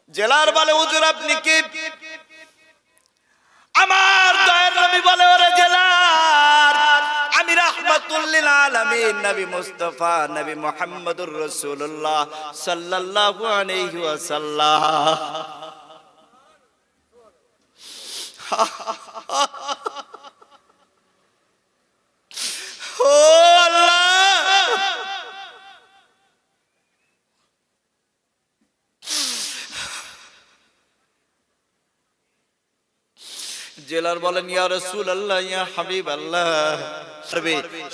জেলার বলে হুজুর আপনি কি? আমার দয়ার নবী বলে ওরে জেলার, আমি রাহমাতুল লিল আলামিন নবী মুস্তাফা নবী মুহাম্মদুর রাসূলুল্লাহ সাল্লাল্লাহু আলাইহি ওয়াসাল্লাম। ও আল্লাহ, জেলার বলেন ইয়া রাসূলুল্লাহ ইয়া হাবিবাল্লাহ,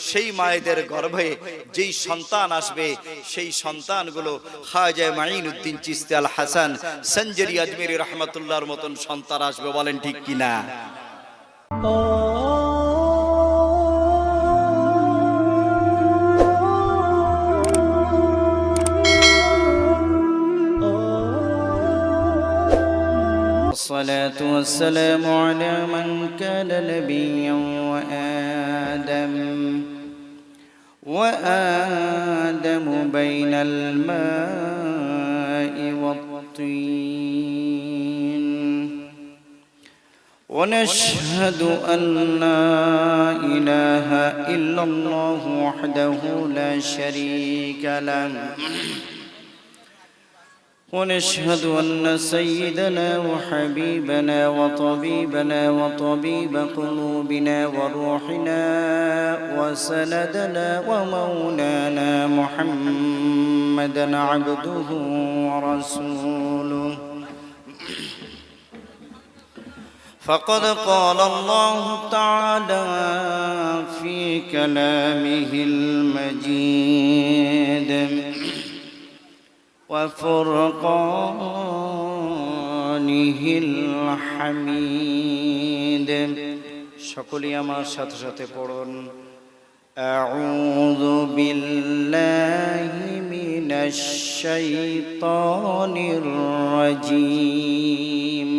সেই মায়েদের গর্ভে যেই সন্তান আসবে সেই সন্তানগুলো খাজা মাঈনুদ্দিন চিশতি আল হাসান সঞ্জরি আজমিরি রাহমাতুল্লাহর মতন সন্তান আসবে। বলেন ঠিক কিনা? الصلاة والسلام على من كان نبيا وآدم بين الماء والطين، ونشهد أن لا إله إلا الله وحده لا شريك له، ونشهد أن سيدنا وحبيبنا وطبيبنا وطبيب قلوبنا وروحنا وسندنا ومولانا محمدا عبده ورسوله. فقد قال الله تعالى في كلامه المجيد وفرقانه الحميد. সকলে আমার সাথে সাথে পড়ুন أعوذ بالله من الشيطان الرجيم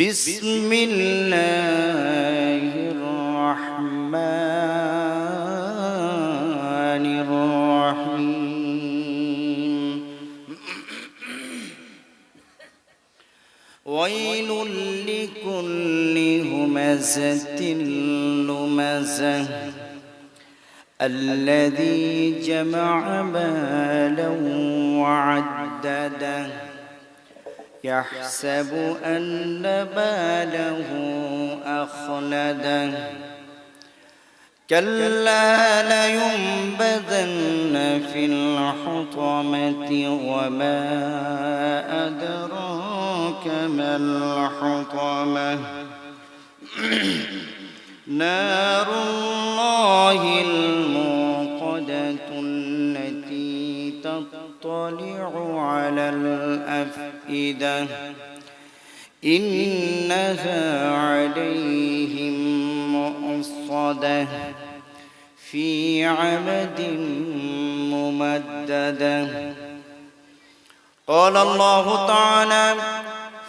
بسم الله الرحمن الرحيم. ويل لكل همزة لمزة الذي جمع مالا وعدده يحسب أن ماله أخلده كلا لينبذن في الحطمة وما أدراك ما الحطمة نار الله الموقدة التي تطلع على الأفئدة إنها عليهم مؤصدة في عمد ممددة. قال الله تعالى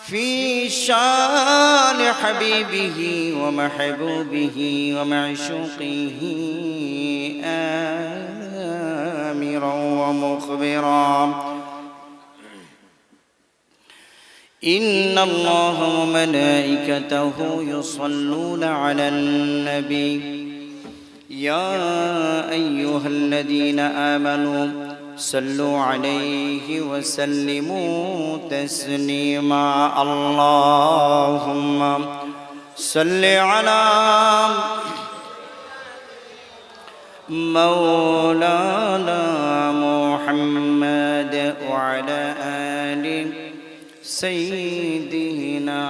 في شان حبيبه ومحبوبه ومعشوقه آمرا ومخبرا إن الله وملائكته يصلون على النبي يا أيها الذين آمنوا صلوا عليه وسلموا تسليما. اللهم صل على مولانا محمد وعلى آل سيدنا.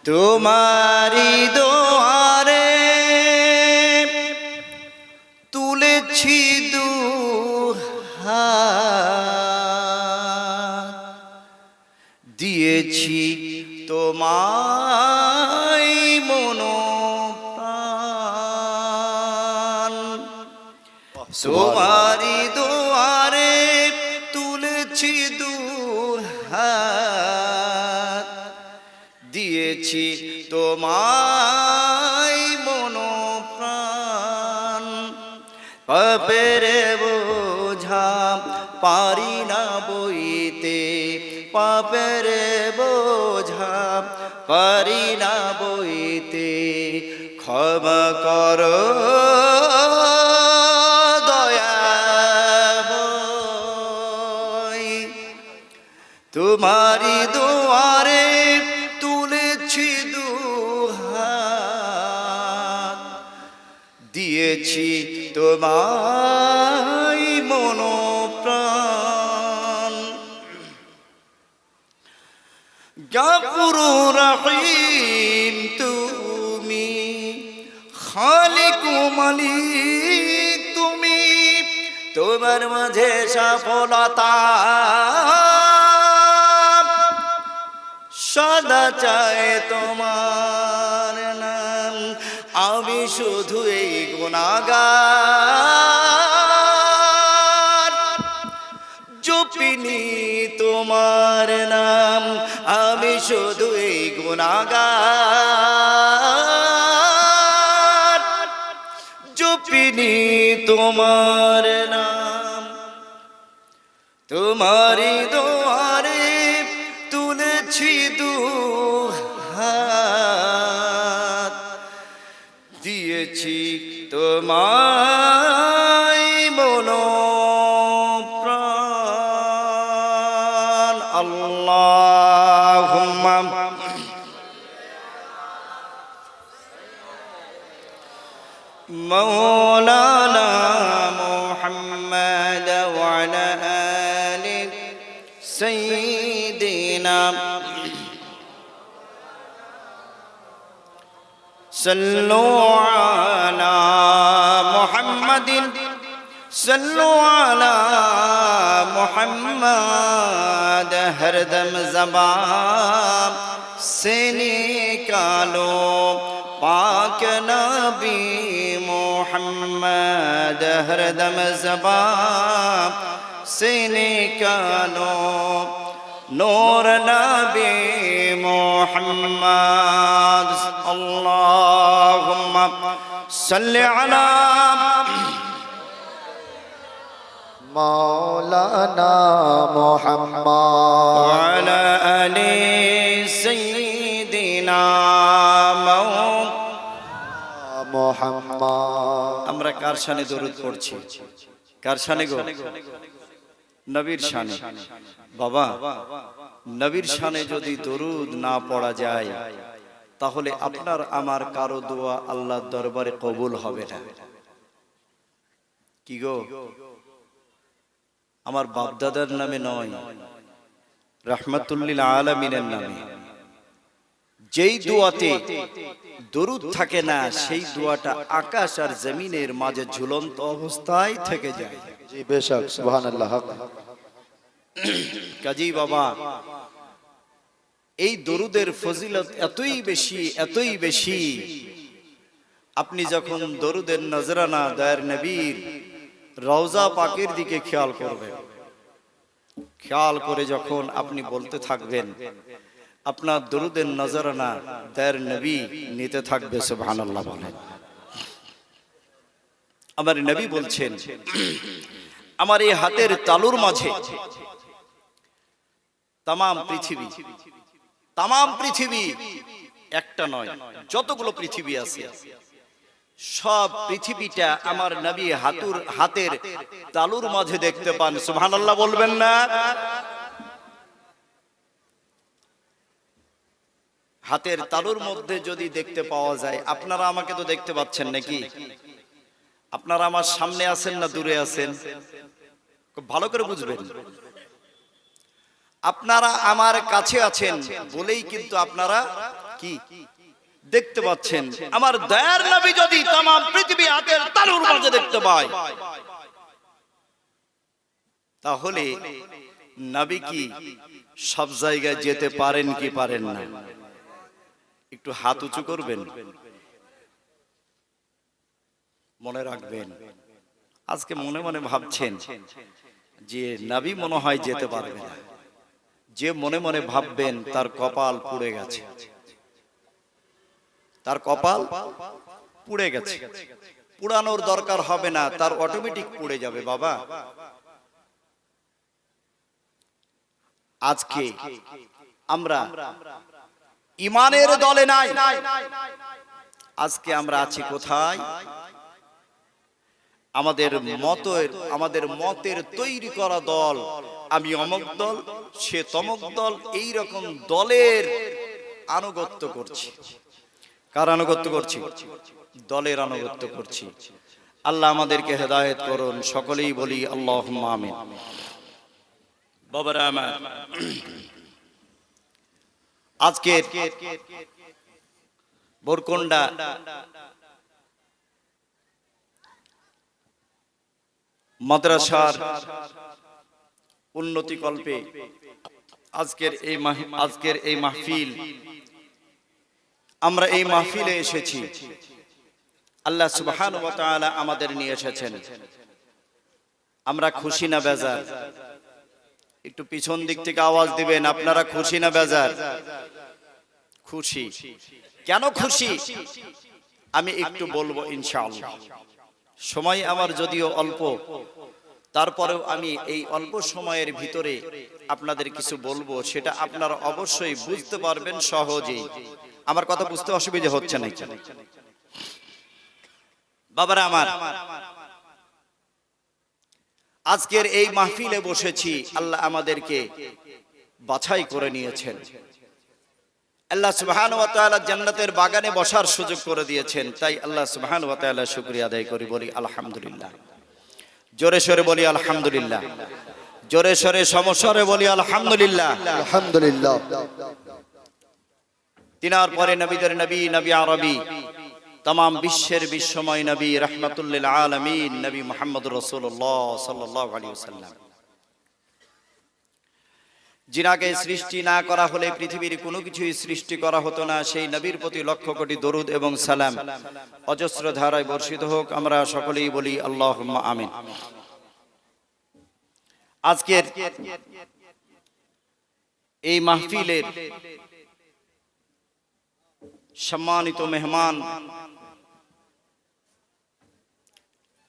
तुम्हारी दुआरे তুলেছি দুহাত দিয়েছি তোমায় মনোপ্রাণ। তোমারি দুয়ারে তুলেছি দুহাত দিয়েছি তোমায় মনোপ্রাণ। পাপের পারি না বইতে পাপের বোঝা, পারি না বইতে ক্ষমা করো দয়াময়। তোমারি দুয়ারে তুলেছি দুহাত, দিয়েছি তোমায় মনোপ্রাণ। গাফুর রহিম তুমি, খালিক মালিক তুমি, তোমার মাঝে সফলতা সদা চায় তোমার নাম। আমি শুধু এই গুনাহগার, জপিনি তোমার নাম। আমি শুধু এই গুনাহগার, জপিনি তোমার নাম। তোমারি দুয়ারে তুলেছি দুহাত, দিয়েছি তোমায় মনোপ্রাণ। আল্লাহুম্মা মাওলানা মুহাম্মাদ ওয়া আলা আলি সাইয়্যিদিনা সাল্লু আলা মুহাম্মাদিন সাল্লু আলা মুহাম্মাদ। হরদম ज़बान से निकालो पाक नबी मुहम्मद। हरदम ज़बान से निकालो नूर नबी मुहम्मद। अल्लाहुम्मा सल्लि अला मौलाना मोहम्मद वअला आलि सय्यिदिना मोहम्मद। আমরা কার শানে দরুদ পড়ছি? কার শানে গো? নবীর শানে। বাবা, নবীর শানে যদি দরুদ না পড়া যায় তাহলে আপনার আমার কারো দোয়া আল্লাহর দরবারে কবুল হবে না। কি গো? আমার বাপদাদার নামে নয়, রাহমাতুল্লিল আলামিনের নামে। যেই দোয়াতে দরুদ থাকে না সেই দোয়াটা আকাশ আর জমিনের মাঝে ঝুলন্ত অবস্থায় থেকে যায়। जी बेशक सुभान हक। কাজী বাবা, এই দরুদের ফজিলত এতই বেশি, এতই বেশি। আপনি যখন দরুদের নজরানা দয়ার নবীর রওজা পাকের দিকে খেয়াল করবেন, খেয়াল করে যখন আপনি বলতে থাকবেন, আপনার দরুদের নজরানা দয়ার নবী নিতে থাকবে। সুবহানাল্লাহ বলেন। আমার নবী বলছেন, আমার এই হাতের তালুর মাঝে তামাম পৃথিবী একটা নয়, যতগুলো পৃথিবী আছে সব পৃথিবীটা আমার নবী হাতের তালুর মাঝে দেখতে পান। সুবহানাল্লাহ বলবেন না? হাতের তালুর মধ্যে যদি দেখতে পাওয়া যায়, আপনারা আমাকে তো দেখতে পাচ্ছেন নাকি? আপনারা আমার সামনে আছেন না দূরে আছেন? খুব ভালো করে বুঝবেন। আপনারা আমার কাছে আছেন বলেই কিন্তু আপনারা কি দেখতে পাচ্ছেন। আমার দয়ার নবী যদি तमाम পৃথিবী হাতের তালুর মাঝে দেখতে পায়, তাহলে নবী কি সব জায়গায় যেতে পারেন কি পারেন না? একটু হাত উঁচু করবেন, মনে রাখবেন। আজকে মনে মনে ভাবছেন যে নবী মনে হয় যেতে পারবে না। যে মনে মনে ভাববেন তার কপাল পুড়ে গেছে, তার কপাল পুড়ে গেছে। পুড়ানোর দরকার হবে না, তার অটোমেটিক পুড়ে যাবে। বাবা, আজকে আমরা ইমানের দলে নাই, আজকে আমরা আছি কোথায়? আমাদের মতের তৈরি করা দল, আমি অমুক দল, সে তমুক দল, এই রকম দলের আনুগত্য করছি। কার আনুগত্য করছি? দলের আনুগত্য করছি। আল্লাহ আমাদেরকে হেদায়েত করুন, সকলেই বলি আল্লাহুম্মা আমিন। বাবারা আমার, আজকে বরকন্ডা মাদ্রাসার উন্নতি কল্পে আজকের এই মাহফিল, আমরা এই মাহফিলে এসেছি, আল্লাহ সুবহানাহু ওয়া তাআলা আমাদের নিয়ে এসেছেন। আমরা খুশি না বেজার? একটু পিছন দিক থেকে আওয়াজ দিবেন, আপনারা খুশি না বেজার? খুশি। কেন খুশি আমি একটু বলবো ইনশাআল্লাহ। সময় আমার যদিও অল্প, তারপরেও আমি এই অল্প সময়ের ভিতরে আপনাদের কিছু বলবো, সেটা আপনারা অবশ্যই বুঝতে পারবেন সহজেই। আমার কথা বুঝতে অসুবিধা হচ্ছে না? বাবারা আমার, আজকের এই মাহফিলে বসেছি, আল্লাহ আমাদেরকে বাছাই করে নিয়েছেন। আল্লাহ সুবহানাহু ওয়া তাআলা জান্নাতের বাগানে বসার সুযোগ করে দিয়েছেন। তাই আল্লাহ সুবহানাহু ওয়া তাআলা শুকরিয়া আদায় করি, বলি আলহামদুলিল্লাহ। জোরে সোরে বলি আলহামদুলিল্লাহ, জোরে সোরে সমস্বরে বলি আলহামদুলিল্লাহ। আলহামদুলিল্লাহ। তিনার পরে নবীদের নবী, নবী আরবি, तमाम বিশ্বের বিশ্বময় নবী, রাহমাতুল লিল আলামিন, নবী মুহাম্মদ রাসূলুল্লাহ সাল্লাল্লাহু আলাইহি ওয়াসাল্লাম, যিনাকে সৃষ্টি না করা হলে পৃথিবীর কোনো কিছুই সৃষ্টি করা হতো না, সেই নবীর প্রতি লক্ষ কোটি দরুদ এবং সালাম অজস্র ধারায় বর্ষিত হোক। আমরা সকলেই বলি আল্লাহুম্মা আমিন। আজকের এই মাহফিলের সম্মানিত মেহমান,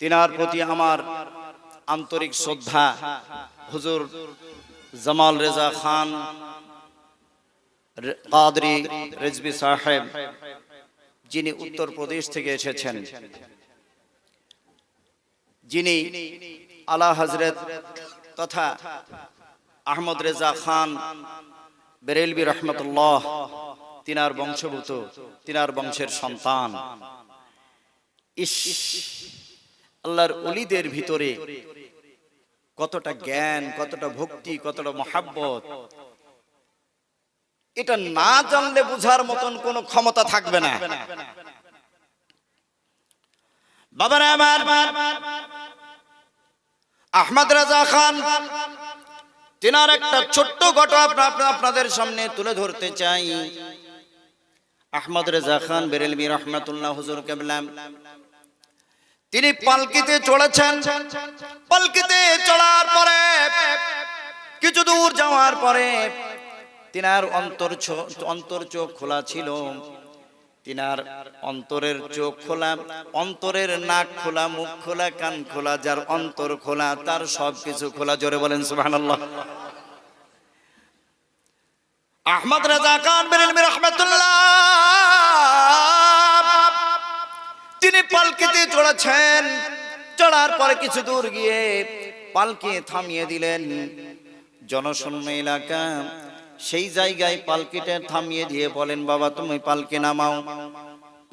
তিনার প্রতি আমার আন্তরিক শ্রদ্ধা, হুজুর জামাল রেজা খান কাদরি রিজভী সাহেব, যিনি উত্তর প্রদেশ থেকে এসেছেন, যিনি আলা হযরত তথা আহমদ রেজা খান বেরেলভী রহমতুল্লাহ তিনার বংশভূত, তিনার বংশের সন্তান। আল্লাহর ওলিদের ভিতরে কতটা জ্ঞান, কতটা ভক্তি, কতটা মহাব্বত, এটা না জানলে বুঝার মতন কোনো ক্ষমতা থাকবে না। বাবারা আমার, আহমদ রেজা খান তিনার একটা ছোট্ট ঘটনা আপনাদের সামনে তুলে ধরতে চাই। আহমদ রেজা খান বেরেলভী রহমাতুল্লাহ হুজুর কেবলা, তিনি পালকিতে চড়েছেন। পালকিতে চড়ার পরে কিছু দূর যাওয়ার পরে তিনার অন্তর চোখ খোলা ছিল। তিনার অন্তরের চোখ খোলা, অন্তরের নাক খোলা, মুখ খোলা, কান খোলা। যার অন্তর খোলা তার সবকিছু খোলা। জোরে বলেন সুবহানাল্লাহ। আহমদ রেজা খান বেরেলভী রহমাতুল্লাহ তিনি পালকিতে চড়েছেন। চড়ার পরে কিছু দূর গিয়ে পালকি থামিয়ে দিলেন। জনশূন্য এলাকা, সেই জায়গায় পালকিটা থামিয়ে দিয়ে বলেন, বাবা তুমি পালকি নামাও।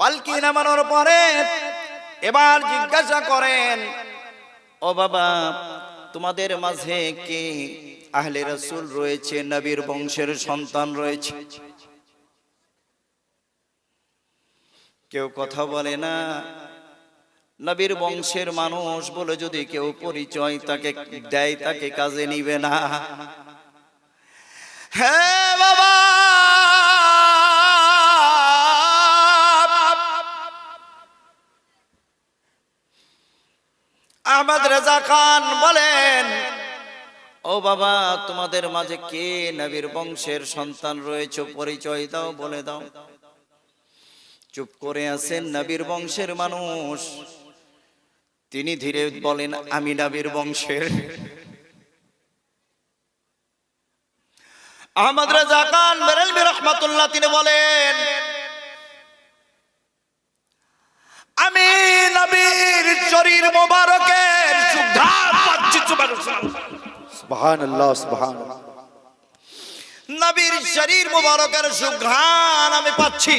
পালকি নামানোর পরে এবার জিজ্ঞাসা করেন, ও বাবা তোমাদের মাঝে কে আহলে রাসূল রয়েছে, নবীর বংশের সন্তান রয়েছে? কেউ কথা বলে না। নবীর বংশের মানুষ বলে যদি কেউ পরিচয় তাকে দেয়, তাকে কাজে নিবে না। হ্যাঁ বাবা, আহমদ রেজা খান বলেন, ও বাবা তোমাদের মাঝে কে নবীর বংশের সন্তান রয়েছে, পরিচয় দাও, বলে দাও। চুপ করে আছেন নবীর বংশের মানুষ। তিনি ধীরে বলেন, আমি নবীর বংশের। আহমদ রেজা খান বেরেলভী রহমাতুল্লাহ তিনি বলেন, আমি নবীর শরীর মোবারকের সুঘ্রাণ পাচ্ছি। সুবহানাল্লাহ সুবহানাল্লাহ। নবীর শরীর মোবারকের সুঘ্রাণ আমি পাচ্ছি।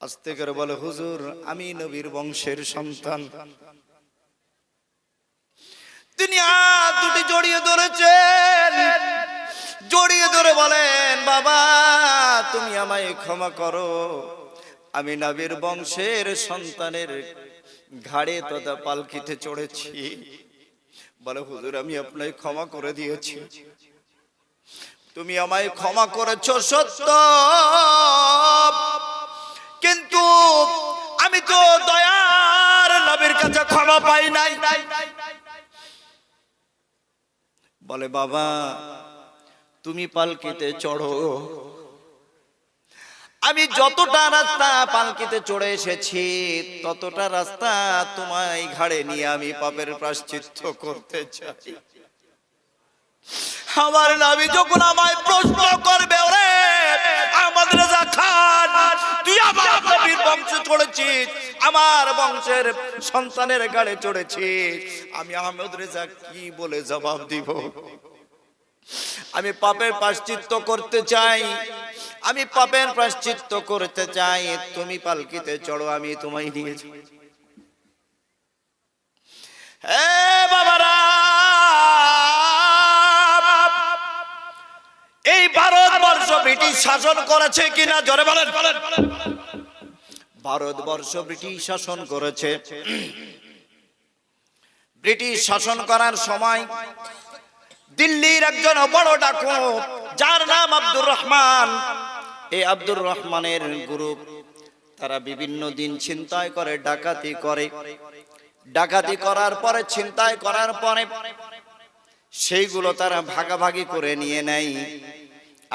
আস্তে করে বলে, হুজুর আমি নবীর বংশের সন্তান। তিনি হাত দুটি জড়িয়ে ধরেছেন, জড়িয়ে ধরে বলেন, বাবা তুমি আমায় ক্ষমা করো, আমি নবীর বংশের সন্তানের ঘাড়ে তথা পালকিতে চড়েছি। বলে, হুজুর আমি আপনাকে ক্ষমা করে দিয়েছি, তুমি আমায় ক্ষমা করেছো সত্য, কিন্তু আমি তো দয়ার নবীর কাছে ক্ষমা পাই নাই। বলে, বাবা তুমি পালকিতে চড়ো, আমি যতটা রাস্তা পালকিতে চড়ে এসেছি ততটা রাস্তা তোমায় ঘাড়ে নিয়ে আমি পাপের প্রায়শ্চিত্ত করতে চাই। আমার নবী যখন আমায় প্রশ্ন করবে, ওরে আহমদ রেজা খান তুই আমার নবীর বংশে চড়েছিস, আমার বংশের সন্তানের ঘাড়ে চড়েছিস, আমি আহমদ রেজা কি বলে জবাব দিব? আমি পাপের প্রায়শ্চিত্ত করতে চাই, আমি পাপের প্রায়শ্চিত্ত করতে চাই, তুমি পালকিতে চড়ো, আমি তোমায় নিয়ে যাই। হে বাবারা, এই ভারতবর্ষ ব্রিটিশ শাসন করেছে কিনা জোরে বলেন। ভারতবর্ষ ব্রিটিশ শাসন করেছে। ব্রিটিশ শাসন করার সময় দিল্লির একজন বড় ডাকু, যার নাম আব্দুর রহমান, এই আব্দুর রহমানের গ্রুপ তারা বিভিন্ন দিন ছিনতাই করে, ডাকাতি করে। ডাকাতি করার পরে, ছিনতাই করার পরে সেইগুলো তারা ভাগাভাগি করে নিয়ে নেয়,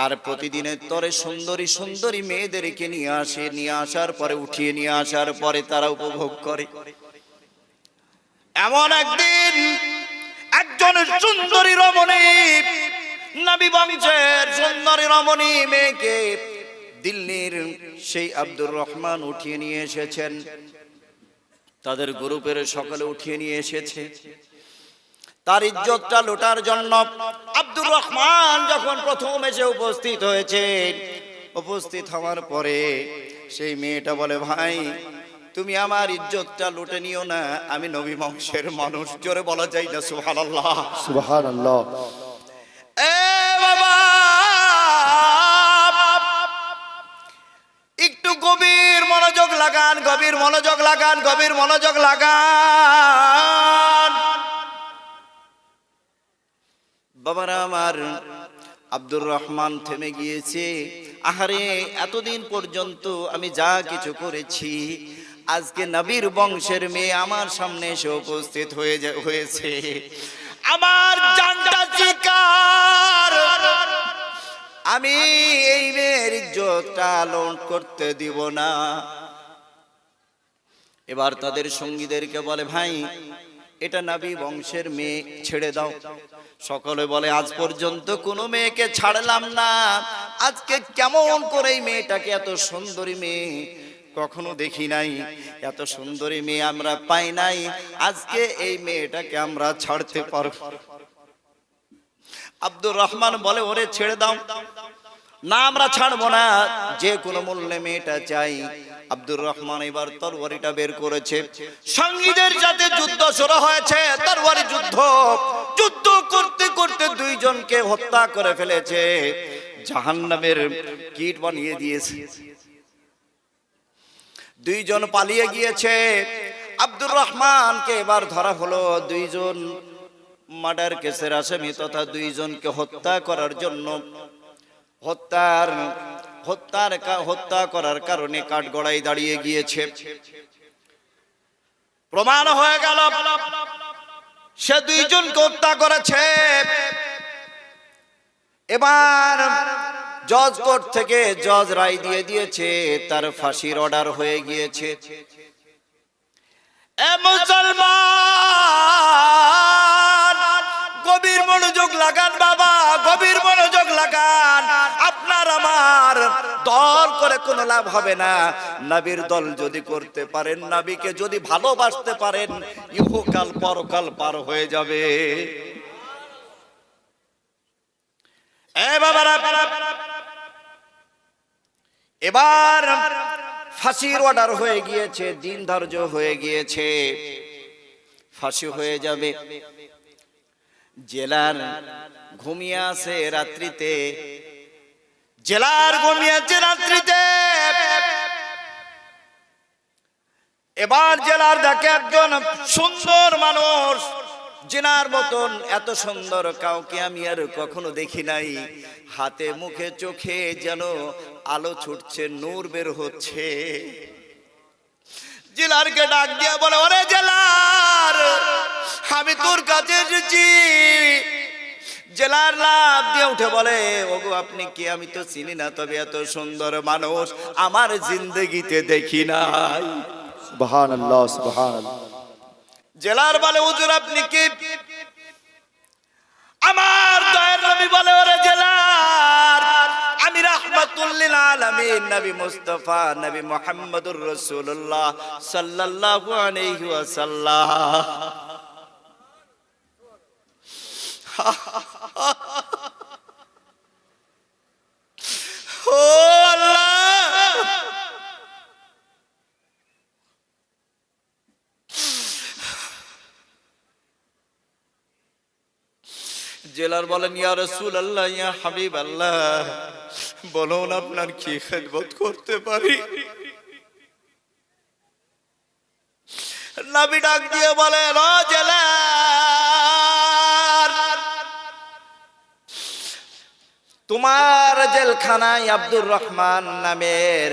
আর প্রতিদিনের তরে সুন্দরী সুন্দরী মেয়েদেরকে নিয়ে আসে, নিয়ে আসার পরে উঠিয়ে নিয়ে আসার পরে তারা উপভোগ করে। এমন একদিন একজন সুন্দরী রমণী, নবী বংশের সুন্দরী রমণী মেয়েকে দিল্লির সেই আব্দুর রহমান উঠিয়ে নিয়ে এসেছেন, তাদের গ্রুপের সকলে উঠিয়ে নিয়ে এসেছে। তার ইজ্জতটা লুটার জন্য আব্দুর রহমান যখন প্রথম এসে উপস্থিত হয়েছে, উপস্থিত হওয়ার পরে সেই মেয়েটা বলে, ভাই তুমি আমার ইজ্জতটা লুটে নিও না, আমি নবী বংশের মানুষ। জোরে বলা যায় না সুবহানাল্লাহ সুবহানাল্লাহ। এ বাবা একটু গভীর মনোযোগ লাগান, গভীর মনোযোগ লাগান, গভীর মনোযোগ লাগান। বাবারা আমার, আব্দুর রহমান থেমে গিয়েছে। আহারে এতদিন পর্যন্ত আমি যা কিছু করেছি, আজকে নবীর বংশের মেয়ে আমার সামনে এসে উপস্থিত হয়েছে, আমার জানটা চিকার, আমি এই মেয়ের ইজ্জতটা লুট করতে দিব না। এবার তাদের সঙ্গীদেরকে বলে, ভাই এটা নবী বংশের মেয়ে, ছেড়ে দাও। সকলে বলে, আজ পর্যন্ত কোনো মেয়েকে ছাড়লাম না, আজকে কেমন করে এই মেয়েটাকে, এত সুন্দরী মেয়ে কখনো দেখি নাই, এত সুন্দরী মেয়ে আমরা পাই নাই, আজকে এই মেয়েটাকে আমরা ছাড়তে পারব। আব্দুর রহমান বলে, ওরে ছেড়ে দাও না, আমরা ছাড়বো না, যে কোনো মূল্যে মেয়েটা চাই। আব্দুর রহমান এবার তরবারিটা বের করেছে, সঙ্গীদের সাথে যুদ্ধ শুরু হয়েছে, তরবারি যুদ্ধ। যুদ্ধ করতে করতে দুইজনকে হত্যা করে ফেলেছে, জাহান্নামের কীট বানিয়ে দিয়েছে। দুইজন পালিয়ে গিয়েছে। আব্দুর রহমানকে এবার ধরা হলো, দুইজন মার্ডার কেসের আসামি তথা দুইজনকে হত্যা করার জন্য, হত্যা করার কারণে কাঠগড়ায় দাঁড়িয়ে গিয়েছে। প্রমাণ হয়ে গেল সে দুইজনকে হত্যা করেছে। এবার জজ কোর্ট থেকে জজ রায় দিয়ে দিয়েছে, তার ফাঁসির অর্ডার হয়ে গিয়েছে। এ মুসলমান, গভীর মনোযোগ মনোযোগ লাগান বাবা, গভীর মনোযোগ লাগান। আপনার আমার দল করে কোনো লাভ হবে না। নবীর দল যদি করতে পারেন, নবীকে যদি ভালোবাসতে পারেন, ইহকাল পরকাল পার হয়ে যাবে। এবার ফাঁসির অর্ডার হয়ে গিয়েছে, দিন ধার্য হয়ে গিয়েছে, ফাঁসি হয়ে যাবে। জেলার ঘুমিয়ে আছে রাত্রিতে, জেলার ঘুমিয়েছে রাত্রিতে। এবার জেলার দেখে একজন সুন্দর মানুষ, জিনার মতন এত সুন্দর কাউকে আমি আর কখনো দেখি নাই। হাতে মুখে চোখে যেন আলো ছুটছে, নূর বের হচ্ছে। জেলারকে ডাক দিয়ে বলে, ওরে জেলার, আমি তোর কাছে এসেছি। জেলার লাভ দিয়ে উঠে বলে, ওগো আপনি কি? আমি তো চিনি না, তবে এত সুন্দর মানুষ আমার জিন্দেগিতে দেখি নাই। সুবহানাল্লাহ, সুবহানাল্লাহ। জেলার বলে, হুজুর আপনি কি? আমার দয়ার নবী বলে, ওরে জেলার, আমি রাহমাতুল লিল আলামিন নবী মুস্তাফা নবী মুহাম্মদুর রাসূলুল্লাহ সাল্লাল্লাহু আলাইহি ওয়াসাল্লাম। ও আল্লাহ, জেলার বলেন, ইয়া রাসূলুল্লাহ, ইয়া হাবিবাল্লাহ, বলুন আপনার কি খেদমত করতে পারি? নবী ডাক দিয়ে বলেন, ও জেলার, তোমার জেলখানায় আব্দুর রহমান নামের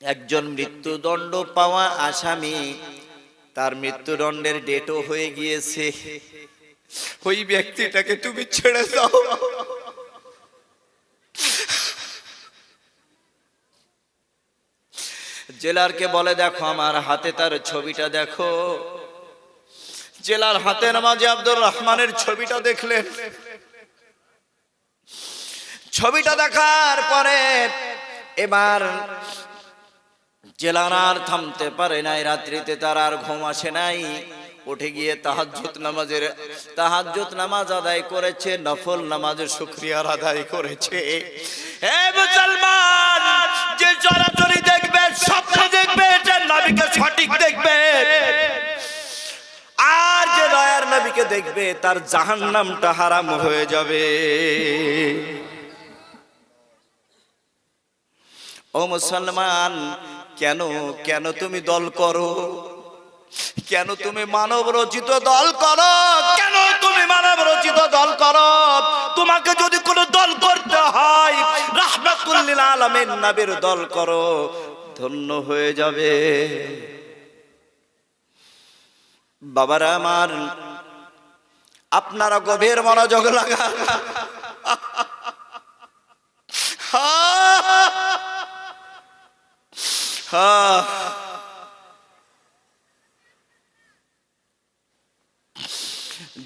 একজন মৃত্যুদণ্ড পাওয়া আসামি, তার মৃত্যুদণ্ডের ডেটও হয়ে গিয়েছে। ওই ব্যক্তিটাকে তুমি ছেড়ে দাও। জেলারকে বলে, দেখো আমার হাতে তার ছবিটা দেখো। জেলার হাতের মাঝে আব্দুর রহমানের ছবিটা দেখলেন। ছবিটা দেখার পরে এবার জেলার আর থামতে পারে নাই। রাত্রিতে তার আর ঘুম আসে নাই। উঠে গিয়ে তাহাজ্জুদ নামাজ আদায় করেছে, নফল নামাজের শুকরিয়া আদায় করেছে। হে মুসলমান, যে চরাচরি দেখবে, স্বপ্ন দেখবে, যে নবীকে সঠিক দেখবে, আর যে দয়ার নবীকে দেখবে, তার জাহান্নামটা হারাম হয়ে যাবে। ও মুসলমান, কেন কেন তুমি দল করো? কেন তুমি মানব রচিত দল করো? কেন তুমি মানব রচিত দল করো? তোমাকে যদি কোনো দল করতে হয়, রাহমাতুল লিল আলামিন নবীর দল করো, ধন্য হয়ে যাবে। বাবারা আমার, আপনারা গভীর মনোযোগ লাগান।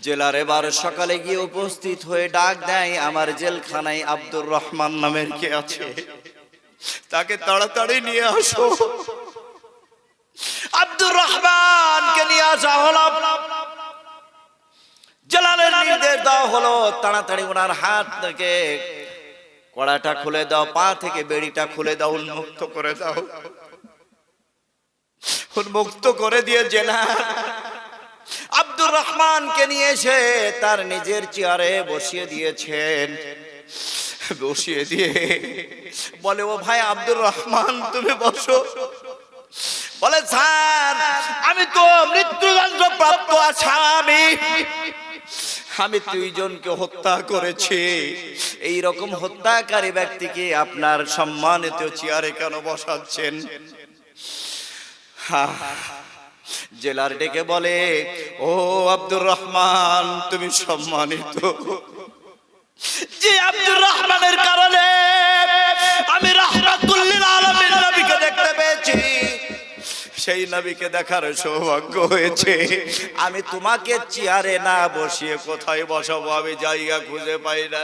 জেলার এবার সকালে গিয়ে উপস্থিত হয়ে ডাক দেয়, আমার জেলখানায় আব্দুর রহমান নামের কে আছে, তাকে তাড়াতাড়ি নিয়ে আসো। আব্দুর রহমানকে নিয়ে আসা হলো। জেলালের নির্দেশ দেওয়া হলো, তাড়াতাড়ি ওনার হাত থেকে কড়াটা খুলে দাও, পা থেকে বেড়িটা খুলে দাও, উন্মুক্ত করে দাও। উন্মুক্ত করে দিয়ে জেলা আব্দুর রহমানকে নিয়ে এসে তার নিজের চেয়ারে বসিয়ে দিয়েছেন। বসিয়ে দিয়ে বলে, ও ভাই আব্দুর রহমান, তুমি বসো। বলে, স্যার, আমি তো মৃত্যুদণ্ড প্রাপ্ত আসামি, আমি 2 জনকে হত্যা করেছি। এই রকম হত্যাকারী ব্যক্তিকে আপনার সম্মানিত চেয়ারে কেন বসাচ্ছেন? জেলার ডেকে বলে, ও আব্দুর রহমান, তুমি সম্মানিত। যে আব্দুর রহমানের কারণে আমি রাহমাতুল লিল আলামিন নবীকে দেখতে পেয়েছি, সেই নবীকে দেখার সৌভাগ্য হয়েছে। আমি তোমাকে চেয়ারে না বসিয়ে কোথায় বসাবো, আমি জায়গা খুঁজে পাই না।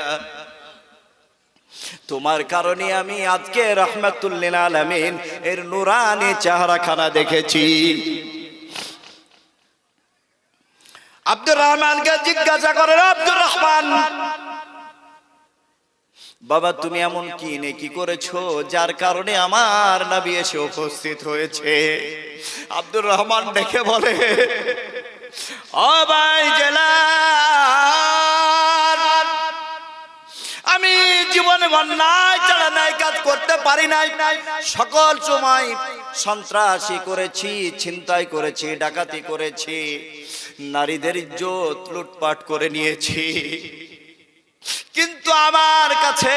তোমার কারণে আমি আজকে রাহমাতুল লিল আলামিন এর নূরানি চেহারাখানা দেখেছি। আব্দুর রহমানকে জিজ্ঞাসা করেন, আব্দুর রহমান বাবা তুমি এমন কি নেকি করেছো যার কারণে আমার নবী এসে উপস্থিত হয়েছে? আব্দুর রহমান ডেকে বলে, ও ভাই জেলাল, আমি জীবনে অন্যায় ছাড়া ন্যায় কাজ করতে পারি নাই। সকল সময় সন্ত্রাসী করেছি, ছিনতাই করেছি, ডাকাতি করেছি, নারীদের ইজ্জত লুটপাট করে নিয়েছি। কিন্তু আমার কাছে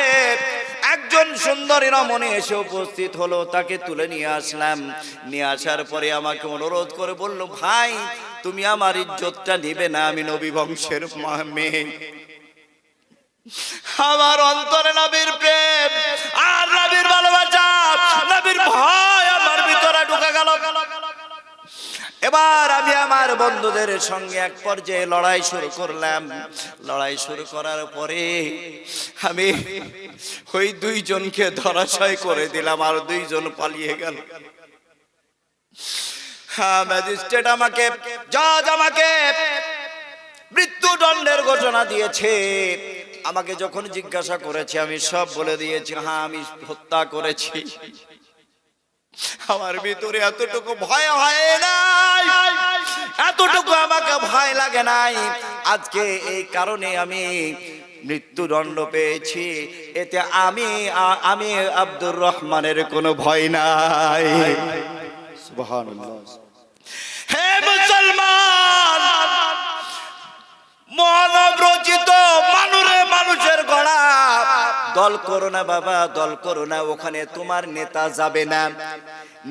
একজন সুন্দরী রমণী এসে উপস্থিত হলো, তাকে তুলে নিয়ে আসলাম। নিয়ে আসার পরে আমাকে অনুরোধ করে বলল, ভাই তুমি আমার ইজ্জতটা নিবে না, আমি নবী বংশের মেয়ে। আমার অন্তরে নবীর প্রেম আর নবীর ভালোবাসা, নবীর ভয় আমার ভিতরে ঢুকে গেল। এবার আমি আমার বন্ধুদের সঙ্গে এক পর্যায়ে লড়াই শুরু করলাম। লড়াই শুরু করার পরে আমি ওই দুইজনকে ধরাশয় করে দিলাম, আর দুইজন পালিয়ে গেল। হ্যাঁ, ম্যাজিস্ট্রেট আমাকে, জজ আমাকে মৃত্যুদণ্ডের ঘোষণা দিয়েছে। আমাকে যখন জিজ্ঞাসা করেছে আমি সব বলে দিয়েছি, হ্যাঁ আমি হত্যা করেছি। আমার ভিতরে এতটুকু ভয় হয় নাই, এতটুকু আমাকে ভয় লাগে নাই। আজকে এই কারণে আমি মৃত্যুদণ্ড পেয়েছি, এতে আমি আব্দুর রহমানের কোনো ভয় নাই। সুবহানাল্লাহ। হে মুসলমান, মানব রচিত মানুষের গড়া দল করো না বাবা, দল করো না। ওখানে তোমার নেতা যাবে না,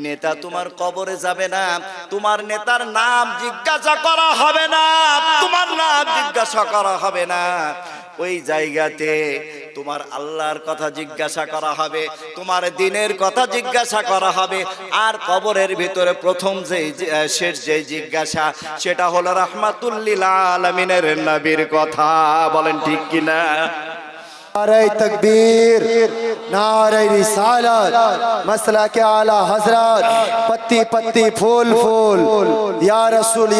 নেতা তোমার কবরে যাবে না, তোমার নেতার নাম জিজ্ঞাসা করা হবে না, তোমার নাম জিজ্ঞাসা করা হবে না। ওই জায়গাতে তোমার আল্লাহর কথা জিজ্ঞাসা করা হবে, তোমার দ্বীনের কথা জিজ্ঞাসা করা হবে। আর কবরের ভিতরে প্রথম যে শেষ যে জিজ্ঞাসা, সেটা হলো রাহমাতুল লিল আলামিনের নবীর কথা। বলেন ঠিক কিনা? नारे तकबीर, नारे रिसालत, मसला के आला हजरत, पत्ती पत्ती फूल फूल, या रसूल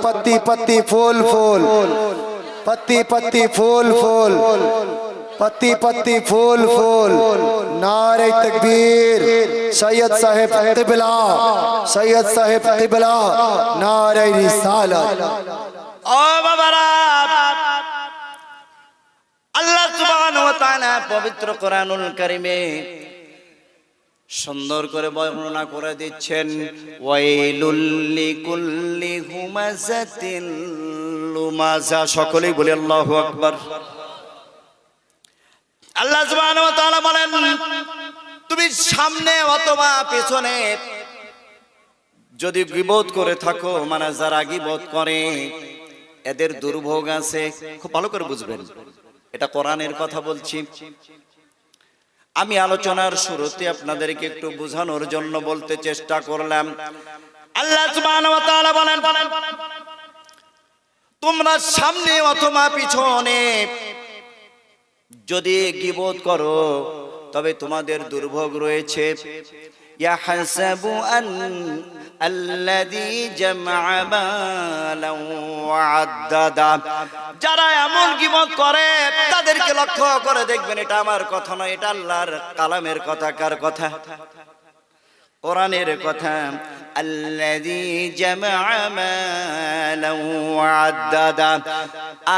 पत्ती पत्ती फूल फूल, पत्ती पत्ती फूल फूल, पत्ती पत्ती फूल फूल, नारे तकबीर, सैयद साहिब क़िबला, सैयद साहिब क़िबला, नारे रिसालत। ओ बाबारा, আল্লাহ সুবহানাহু ওয়া তাআলা পবিত্র কোরআনুল কারীমে সুন্দর করে বর্ণনা করে দিচ্ছেন, ওয়াইলুল লিকুল্লি হুমাযাতিন লুমাযা। সকলেই বলি আল্লাহু আকবার। আল্লাহ সুবহানাহু ওয়া তাআলা বলেন, তুমি সামনে অথবা পেছনে যদি গীবত করে থাকো, মানে যারা গীবত করে এদের দুর্ভোগ আছে। খুব ভালো করে বুঝবেন, এটা কোরআনের কথা বলছি। আমি আলোচনার শুরুতে আপনাদেরকে একটু বোঝানোর জন্য বলতে চেষ্টা করলাম। আল্লাহ সুবহানাহু ওয়া তাআলা বলেন, তোমরা সামনে অথবা পিছনে যদি গীবত করো তবে তোমাদের দুর্ভোগ রয়েছে। ইয়াহসাবু আল্লাযী জামআ মালান ওয়া আদ্দাদা। যারা এমন গীবত করে তাদেরকে লক্ষ্য করে দেখবেন, এটা আমার কথা নয়, এটা আল্লাহর কালামের কথা। কার কথা? কোরআনের কথা। আল্লাযী জামআ মালান ওয়া আদ্দাদা।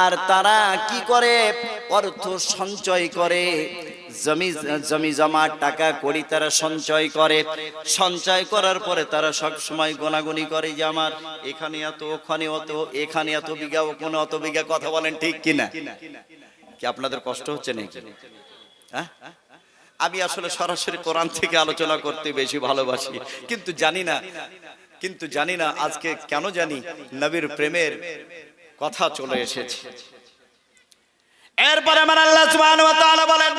আর তারা কি করে? অর্থ সঞ্চয় করে, জমি জমা টাকা কড়ি তারা সঞ্চয় করে। সঞ্চয় করার পরে তারা সব সময় গোনাগুনি করে যে আমার এখানে এত, ওখানে অত, এখানে এত বিঘা, ওখানে অত বিঘা। কথা বলেন ঠিক কিনা? কি আপনাদের কষ্ট হচ্ছে নাকি? হ্যাঁ, আমি আসলে সরাসরি কোরআন থেকে আলোচনা করতে বেশি ভালোবাসি, কিন্তু জানি না আজকে কেন জানি নবীর প্রেমের কথা চলে এসেছে। এরপরে আমার আল্লাহ সুবহানাহু ওয়া তাআলা বলেন,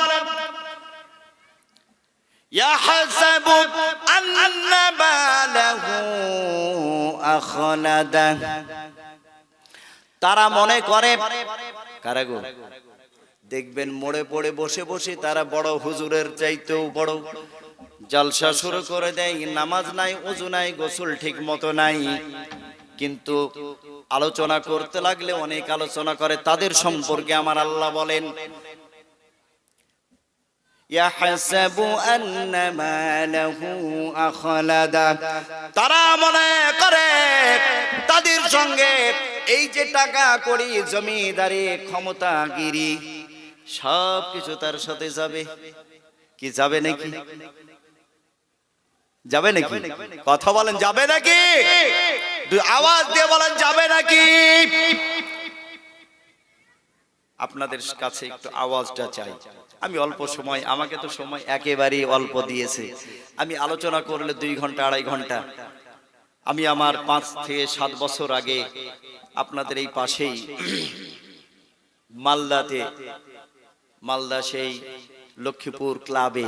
ইয়াহসাবু আন্না মালাহু আখলাদা, তারা মনে করে, কারা গো? দেখবেন মোড়ে পড়ে বসে বসে তারা বড় হুজুরের চাইতেও বড়, জলসা শুরু করে দেয়, নামাজ নাই, ওযু নাই, গোসল ঠিক মতো নাই, কিন্তু আলোচনা করতে লাগলে অনেক আলোচনা করে। তাদের সম্পর্কে আমার আল্লাহ বলেন, ইয়াহসাবু আন্না মালাহু আখলাদা, তারা মনে করে তাদের সঙ্গে এই যে টাকা করি, জমিদারি, ক্ষমতাগিরি সব কিছু তার সাথে যাবে। কি যাবে নাকি? যাবে নাকি? কথা বলেন, যাবে নাকি? দুই আওয়াজ দিয়ে বলেন, যাবে নাকি? আপনাদের কাছে একটু আওয়াজটা চাই। আমি অল্প সময়, আমাকে তো সময় একেবারেই অল্প দিয়েছে। আমি আলোচনা করলে 2 ঘন্টা 2.5 ঘন্টা। আমি আমার 5 থেকে 7 বছর আগে আপনাদের এই পাশেই মালদাতে, মালদা সেই লক্ষ্মীপুর ক্লাবে,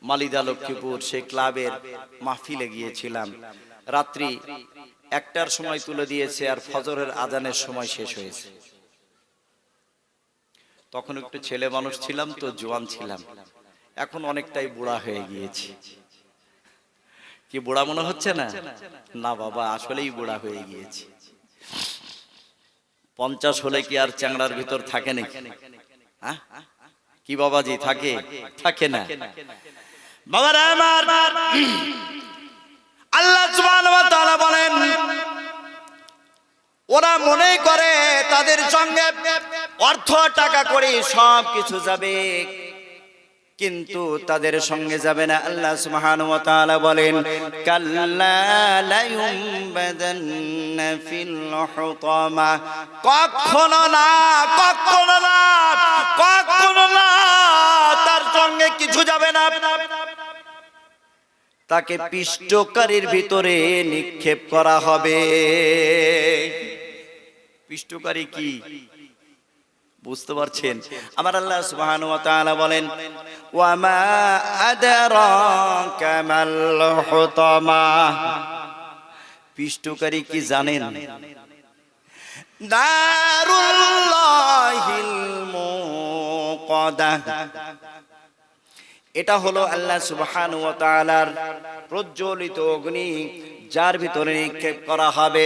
মালিদা লক্ষ্মীপুর সেই ক্লাবের মাহফিলে গিয়েছিলাম। রাত্রি 1টার সময় তুলে দিয়েছে আর ফজরের আজানের সময় শেষ হয়েছে। তখন একটু ছেলে মানুষ ছিলাম তো, জোয়ান ছিলাম। এখন অনেকটাই বুড়া হয়ে গিয়েছি। কি বুড়া মনে হচ্ছে না? না বাবা, আসলেই বুড়া হয়ে গিয়েছি। 50 হলে কি আর চ্যাংড়ার ভিতর থাকে নাকি? হ্যাঁ কি বাবাজি, থাকে? থাকে না বাবারা আমার। আল্লাহ সুবহানাহু ওয়া তাআলা বলেন, ওরা মনে করে তাদের সঙ্গে অর্থ, টাকা করে সব কিছু যাবে, কিন্তু তাদের সঙ্গে যাবে না। আল্লাহ সুবহানাহু ওয়া তাআলা বলেন, কাল্লা লা ইউমবাদান্না ফিল হুতামা, কখনো না, কখনো না, কখনো না, তার সঙ্গে কিছু যাবে না। তাকে পিষ্টকারীর ভিতরে নিক্ষেপ করা হবে। পিষ্টকারী কি বুঝতে পারছেন? আমার আল্লাহ সুবহানাহু ওয়া তাআলা বলেন, ওয়া মা আদরাকা মাল হুতামা, পিষ্টকারী কি জানেন? নারুল্লাহিল মুকাদা, এটা হলো আল্লাহ সুবহানাহু ওয়া তাআলার প্রজ্বলিত অগ্নি, যার ভিতরে নিক্ষেপ করা হবে।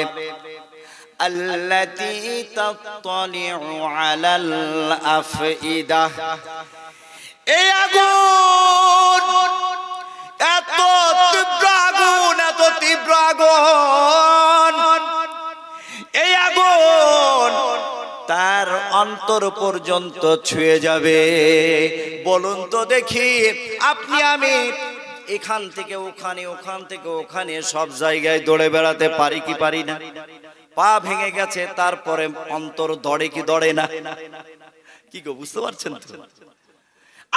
আল্লাতী তাত্তালিউ আলাল আফইদা, এই আগুন এত তীব্র আগুন, এত তীব্র আগুন, এই আগুন তার অন্তর পর্যন্ত ছুঁয়ে যাবে। বলুন তো দেখি, আপনি আমি এখান থেকে ওখানে, ওখান থেকে ওখানে সব জায়গায় দৌড়ে বেড়াতে পারি কি পারি না? পা ভেঙে গেছে, তারপরে অন্তর দৌড়ে কি দৌড়ে না? কি গো, বুঝতে পারছেন তো?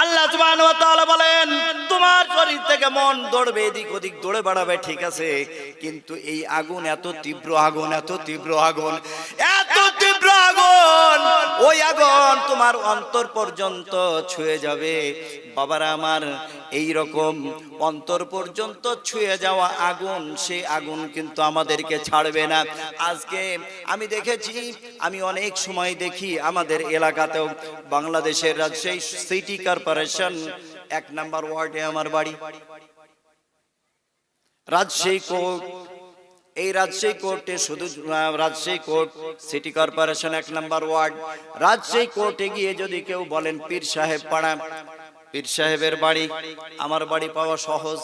আল্লাহ সুবহানাহু ওয়া তাআলা বলেন, তোমার শরীর থেকে মন দৌড়বে, এদিক ওদিক দৌড়ে বেড়াবে, ঠিক আছে, কিন্তু এই আগুন এত তীব্র আগুন, এত তীব্র আগুন, এত তীব্র আগুন, ওই আগুন তোমার অন্তর পর্যন্ত ছুঁয়ে যাবে। বাবারা আমার, এই রকম অন্তর পর্যন্ত ছুঁয়ে যাওয়া আগুন, সেই আগুন কিন্তু আমাদেরকে ছাড়বে না। আজকে আমি দেখেছি, আমি অনেক সময় দেখি আমাদের এলাকাতেও, বাংলাদেশের রাজশাহী সিটি কর্পোরেশন 1 নম্বর ওয়ার্ডে আমার বাড়ি, রাজশাহী কোর্ট, এই রাজশাহী কোর্টে শুধু রাজশাহী কোর্ট সিটি কর্পোরেশন 1 নম্বর ওয়ার্ড, রাজশাহী কোর্টে গিয়ে যদি কেউ বলেন পীর সাহেব পাড়া, পীর সাহেবের বাড়ি, আমার বাড়ি পাওয়া সহজ।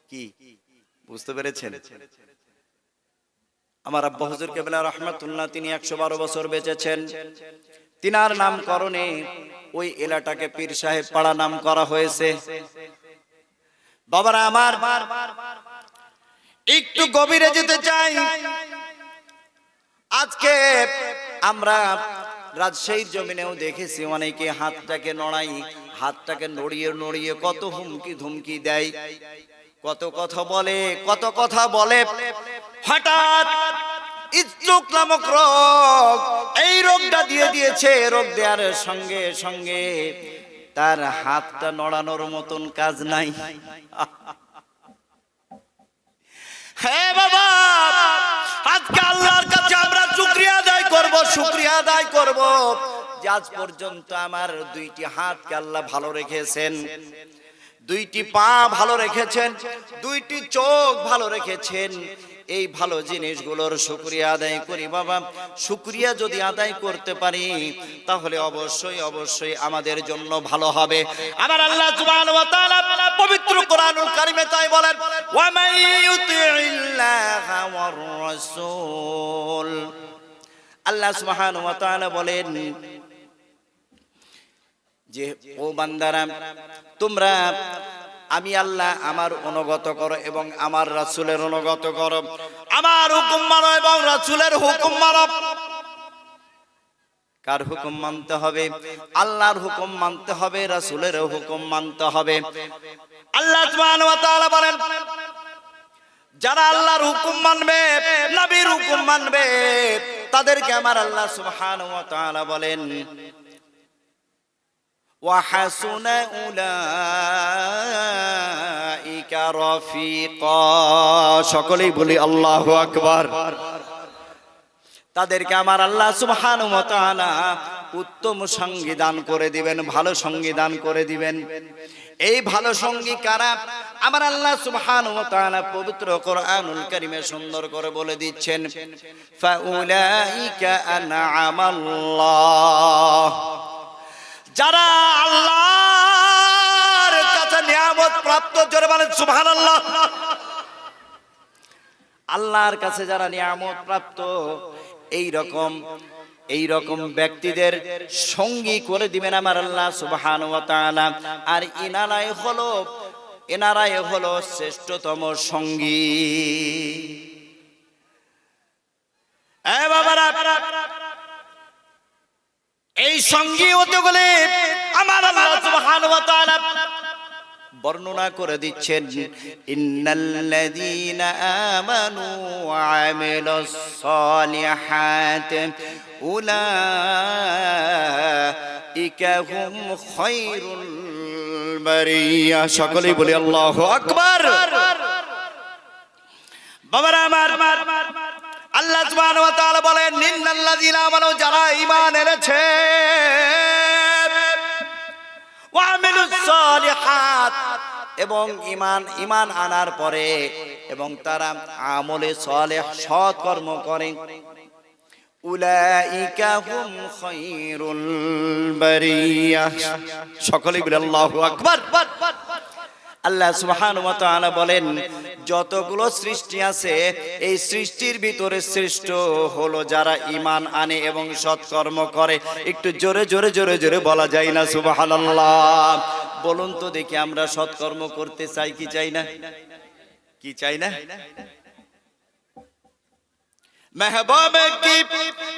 কি বুঝতে পেরেছেন? আমার আব্বা হুজুর কেবলা রাহমাতুল্লাহ, তিনি 112 বছর বেঁচেছেন। তিনার নামকরণে ওই এলাকাটাকে পীর সাহেব পাড়া নাম করা হয়েছে। বাবারা আমার, একটু গভীরে যেতে চাই। আজকে আমরা রাজশাহীর জমিনেও দেখেছি অনেকে হাতটাকে নড়াই, হাতটাকে নড়িয়ে নড়িয়ে কত হুমকি ধুমকি দেয়, কত কথা বলে, কত কথা বলে। হঠাৎ স্ট্রোক নামক রোগ, এই রোগটা দিয়ে দিয়েছে। রোগ দেওয়ার সঙ্গে সঙ্গে তার হাতটা নড়ানোর মতন কাজ নাই। হ্যাঁ বাবা, আজকে আল্লাহর কাছে আমরা শুকরিয়া আদায় করব, শুকরিয়া আদায় করব যে আজ পর্যন্ত আমার দুইটি হাতকে আল্লাহ ভালো রেখেছেন, দুইটি পা ভালো রেখেছেন, দুইটি চোখ ভালো রেখেছেন। এই ভালো জিনিসগুলোর শুকরিয়া আদায় করি বাবা। শুকরিয়া যদি আদায় করতে পারি তাহলে অবশ্যই অবশ্যই আমাদের জন্য ভালো হবে। আমার আল্লাহ সুবহানাহু ওয়া তাআলা পবিত্র কোরআনুল কারীমে তাই বলেন, ওয়া মান ইউতিইল্লাহা ওয়ার রাসূল। আল্লাহ সুবহানাহু ওয়া তাআলা বলেন যে ও বান্দারা, তোমরা আমি আল্লাহ আমার অনুগত করো এবং আমার রাসূলের অনুগত করো, আমার হুকুম মানো এবং রাসূলের হুকুম মানো। কার হুকুম মানতে হবে? আল্লাহর হুকুম মানতে হবে, রাসূলের হুকুম মানতে হবে। আল্লাহ সুবহানাহু ওয়া তাআলা বলেন, যারা আল্লাহর হুকুম মানবে, নবীর হুকুম মানবে, তাদেরকে আমার আল্লাহ সুবহানাহু ওয়া তাআলা বলেন, وحسن أولئك رفيقا। সকলেই বলি আল্লাহু আকবার। তাদেরকে আমার আল্লাহ সুবহানাহু ওয়া তাআলা উত্তম সঙ্গী দান করে দিবেন, ভালো সঙ্গী দান করে দিবেন। এই ভালো সঙ্গী কারা? আমার আল্লাহ সুবহানাহু ওয়া তাআলা পবিত্র কোরআনুল কারীমে সুন্দর করে বলে দিচ্ছেন, ফাউলাইকা আনআমাল্লাহ। যারা আল্লাহর কাছে নিয়ামত প্রাপ্ত, জোরে বলেন সুবহানাল্লাহ। আল্লাহর কাছে যারা নিয়ামত প্রাপ্ত, এই রকম ব্যক্তিদের সঙ্গী করে দিবেন আমার আল্লাহ সুবহানাহু ওয়া তাআলা। আর এনারাই হলো শ্রেষ্ঠতম সঙ্গী। এ বাবারা, এই সঙ্গী হতে গেলে আমার আল্লাহ সুবহানাহু ওয়া তাআলা বর্ণনা করে দিচ্ছেন, ইন্নাল্লাযীনা আমানু ওয়া আমিলুস সালিহাত উলাইকা হুম খায়রুল বারিয়া। সকলেই বলি আল্লাহু আকবার। বাবারা আমার, আল্লাহ সুবহানাহু ওয়া তাআলা বলেন, ইন্নাল্লাযীনা আমানু, যারা ঈমান এনেছে, ওয়া আমিলুস সালিহাত, এবং ঈমান আনার পরে এবং তারা আমলে সালেহ সৎ কর্ম করে, উলাইকা হুম খায়রুল বারিয়া। সকলেই বলি আল্লাহু আকবার। আল্লাহ সুবহানাহু ওয়া তাআলা বলেন, যতগুলো সৃষ্টি আছে এই সৃষ্টির ভিতরে শ্রেষ্ঠ হলো যারা ঈমান আনে এবং সৎকর্ম করে। একটু জোরে জোরে জোরে জোরে বলা যায় না সুবহানাল্লাহ? বলুন তো দেখি, আমরা সৎকর্ম করতে চাই কি চাই না? কি চাই না? महबूब की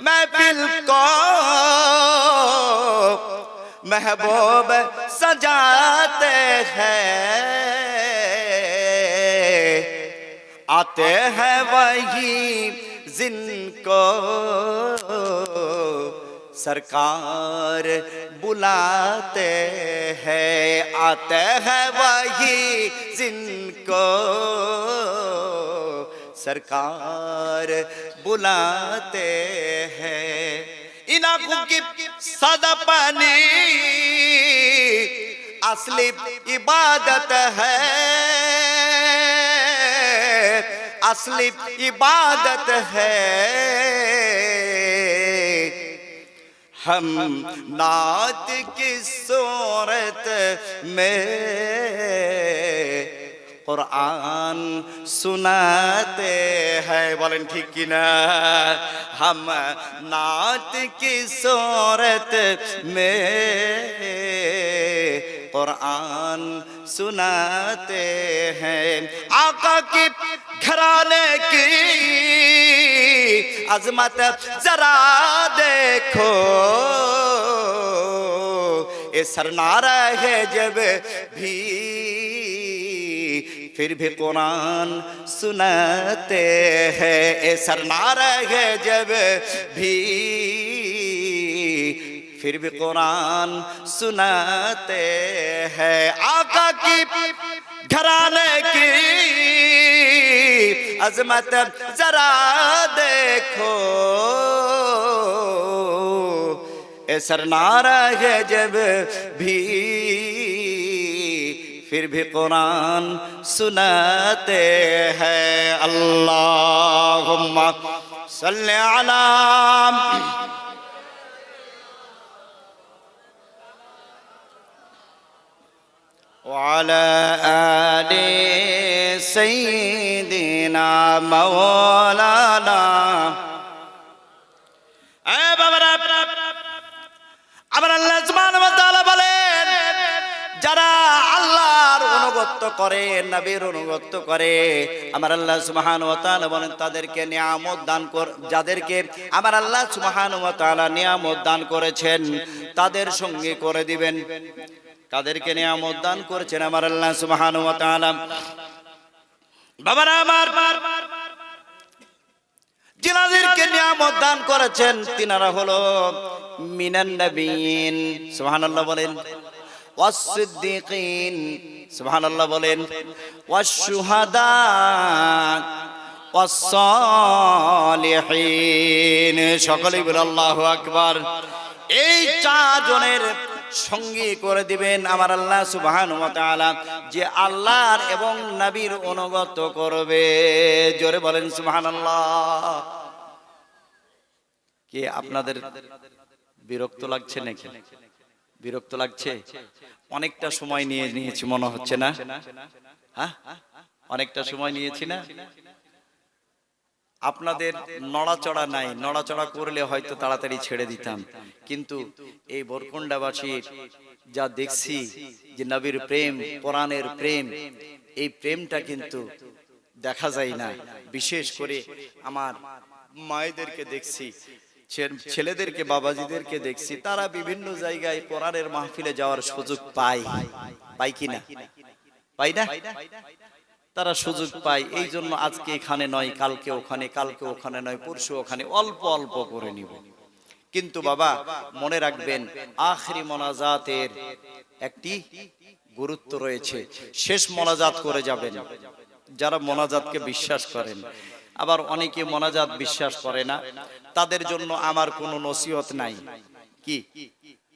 महफिल को महबूब सजाते हैं, आते हैं वही जिनको सरकार बुलाते हैं, आते हैं वही जिनको सरकार बुलाते हैं। इन आंखों की सदा पानी असली इबादत है, असली इबादत है। हम नात की सूरत में कुरान सुनाते हैं, बोलें ठीक की ना? हम नात की सूरत में कुरान सुनाते हैं। आका की घराने की अजमत जरा देखो, ये सरनारा है जब भी फिर भी कुरान सुनाते हैं। ए सरनारा है जब भी फिर भी कुरान सुनाते हैं आका की घराने की अजमत जरा देखो ए सरनारा है जब भी फिर भी कुरान सुनाते हैं अल्लाहुम्मा सल्ले अला وعلى آل سيدنا مولانا আবার আল্লাহ সুবহানাহু ওয়া তাআলা বলেন যারা আল্লাহর অনুগত করে নবীর অনুগত করে আমার আল্লাহ সুবহানাহু ওয়া তাআলা বলেন তাদেরকে নিয়ামত দান যাদেরকে আমার আল্লাহ সুবহানাহু ওয়া তাআলা নিয়ামত দান করেছেন তাদের সঙ্গে করে দিবেন তাদেরকে নিয়ামত দান করেছেন আমার আল্লাহ সুবহানাহু ওয়া তাআলা বাবারা আমার जिनाদেরকে নিয়ামত দান করেছেন তিনারা হলো মিনান নবিয়িন সুবহানাল্লাহ বলেন ওয়াস সিদ্দিকিন সুবহানাল্লাহ বলেন ওয়াস শুহাদা ওয়াস সালিহিন সকলেই বলেন আল্লাহু আকবার এই চারজনের সঙ্গী করে দিবেন আমার আল্লাহ সুবহানাহু ওয়া তাআলা যে আল্লাহর এবং নবীর অনুগত করবে জোরে বলেন সুবহানাল্লাহ কি আপনাদের বিরক্ত লাগছে নাকি বিরক্ত লাগছে অনেকটা সময় নিয়েছি মনে হচ্ছে না হ্যাঁ অনেকটা সময় নিয়েছি না আপনাদের নড়াচড়া নাই নড়াচড়া করলে হয়তো তাড়াতাড়ি ছেড়ে দিতাম কিন্তু এই বরকন্ডাবাসীর যা দেখছি যে নবীর প্রেম কোরআনের প্রেম এই প্রেমটা কিন্তু দেখা যায় না বিশেষ করে আমার মায়েদেরকে দেখছি ছেলেদেরকে বাবাজিদেরকে দেখছি তারা বিভিন্ন জায়গায় কোরআনের মাহফিলে যাওয়ার সুযোগ পায় কিনা পায় না তারা সুযোগ পায় এই জন্য আজকে এখানে নয় কালকে ওখানে নয় পরশু ওখানে অল্প অল্প করে নিব কিন্তু বাবা মনে রাখবেন আখরি মোনাজাতের একটি গুরুত্ব রয়েছে শেষ মোনাজাত করে যাবেন যারা মোনাজাতকে বিশ্বাস করেন আবার অনেকে মোনাজাত বিশ্বাস করে না তাদের জন্য আমার কোনো নসিহত নাই কি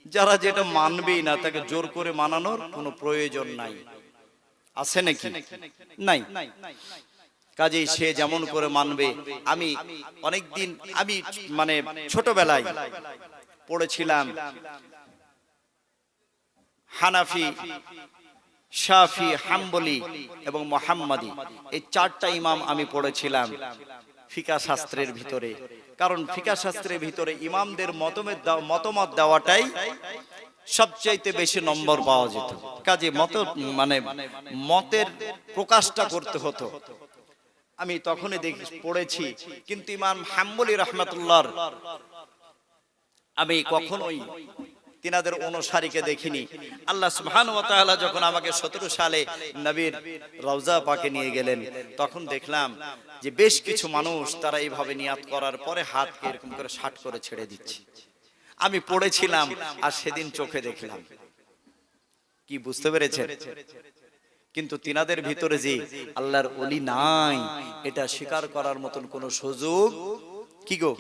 যারা যেটা মানবেই না তাকে জোর করে মানানোর কোনো প্রয়োজন নাই আছে নাকি নাই কাজেই সে যেমন করে মানবে আমি অনেকদিন আমি মানে ছোটবেলায় পড়েছিলাম হানাফি শাফি হাম্বলি এবং মুহাম্মাদি এই চারটা ইমাম আমি পড়েছিলাম ফিকাহ শাস্ত্রের ভিতরে কারণ ফিকাহ শাস্ত্রের ভিতরে ইমামদের মতামত দেওয়াটাই সবচাইতে বেশি নম্বর পাওয়া যেত কাজে মতের প্রকাশটা করতে হতো আমি তখনই পড়েছি কিন্তু ইমাম হাম্বলি রাহমাতুল্লাহর আমি কখনোই তিনাদের অনুসারীকে দেখিনি আল্লাহ সুবহানাহু ওয়া তাআলা যখন আমাকে 17 সালে নবীর রওজা পাকে নিয়ে গেলেন তখন দেখলাম যে বেশ কিছু মানুষ তারা এইভাবে নিয়াত করার পরে হাতকে এরকম করে শাট করে ছেড়ে দিচ্ছে আমি পড়েছিলাম আর সেদিন চোখে দেখলাম কি বুঝতে পেরেছেন কিন্তু তিনাদের ভিতরে যে আল্লাহর ওলি নাই এটা স্বীকার করার মতন কোনো সুযোগ কি গো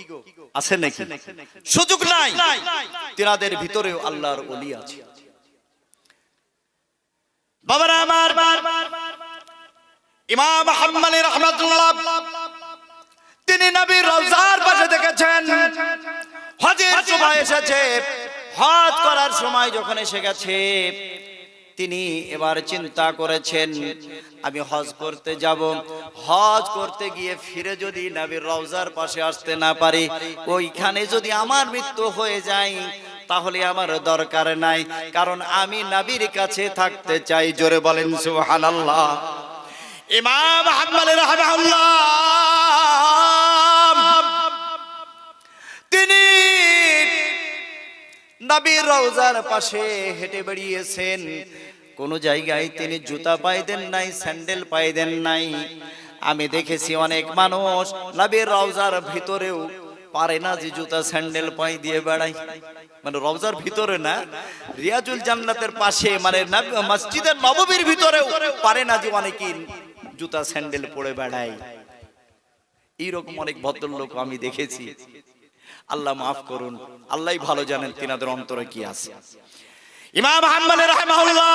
আছে নাকি সুযোগ নাই তিনাদের ভিতরেও আল্লাহর ওলি আছে বাবারা আমার ইমাম হাম্মালি রাহমাতুল্লাহ তিনি নবীর রওজার পাশে দেখেছেন হজের সময় এসেছে হজ করার সময় যখন এসে গেছে তিনি এবার চিন্তা করেছেন আমি হজ করতে যাব হজ করতে গিয়ে ফিরে যদি নবীর রওজার পাশে আসতে না পারি ওইখানে যদি আমার মৃত্যু হয়ে যায় তাহলে আমার দরকার নাই কারণ আমি নবীর কাছে থাকতে চাই জোরে বলেন সুবহানাল্লাহ ইমাম হাম্মালি রাহমাতুল্লাহ তিনি নবীর রওজার পাশে হেঁটে বেরিয়েছেন কোন জায়গায় তিনি জুতা পায়ে দেন নাই স্যান্ডেল পায়ে দেন নাই আমি দেখেছি অনেক মানুষ নবীর রওজার ভিতরেও পারে না যে জুতা স্যান্ডেল পায়ে দিয়ে বেড়ায়, মানে রওজার ভিতরে না, রিয়াজুল জান্নাতের পাশে মানে মসজিদের নববীর ভিতরেও পারে না যে অনেকে জুতা স্যান্ডেল পরে বেড়ায়। এইরকম অনেক ভদ্রলোক আমি দেখেছি। আল্লাহ মাফ করুন, আল্লাহই ভালো জানেন তিনাদের অন্তরে কি আছে। ইমাম হাম্বলি রাহিমাহুল্লাহ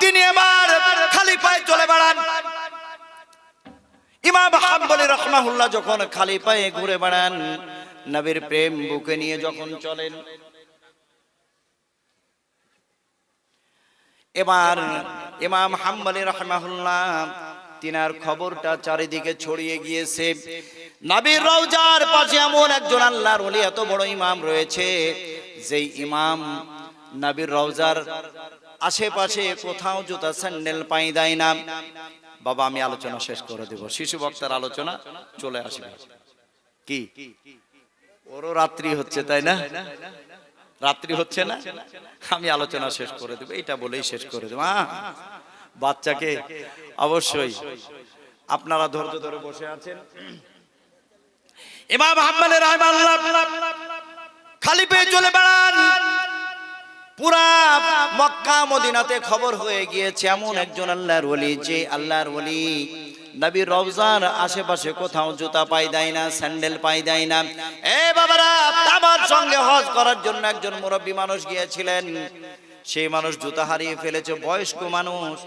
তিনি এবার খালি পায়ে চলে বেড়ান। ইমাম হাম্বলি রাহিমাহুল্লাহ যখন খালি পায়ে ঘুরে বেড়ান, নবীর প্রেম বুকে নিয়ে যখন চলেন, এবার ইমাম হাম্বলি রাহিমাহুল্লাহ তিনার খবরটা চারিদিকে ছড়িয়ে গিয়েছে। নবীর রওজার পাশে এমন একজন আল্লাহর ওলি, এত বড় ইমাম রয়েছে, যেই ইমাম নবীর রওজার আশেপাশে কোথাও জুতা স্যান্ডেল পাই দেয় না। বাবা আমি আলোচনা শেষ করে দেব, শিশু বক্তার আলোচনা চলে আসবে। কি ওরও রাত্রি হচ্ছে তাই না? রাত্রি হচ্ছে না, আমি আলোচনা শেষ করে দেব, এটা বলেই শেষ করে দেব। বাচ্চাকে অবশ্যই আপনারা ধৈর্য ধরে বসে আছেন। ইমাম হাম্বলি রাহিমাহুল্লাহ খালি পেয়ে চলে বেড়ান। পুরা মক্কা মদিনাতে খবর হয়ে গিয়েছে এমন একজন আল্লাহর ওলি, যে আল্লাহর ওলি নবীর রওজার আশেপাশে কোথাও জুতা পাই দেয় না, স্যান্ডেল পাই দেয় না। এ বাবারা, আমার সঙ্গে হজ করার জন্য একজন মুরব্বী মানুষ গিয়েছিলেন। সেই মানুষ জুতা হারিয়ে ফেলেছে, বয়স্ক মানুষ।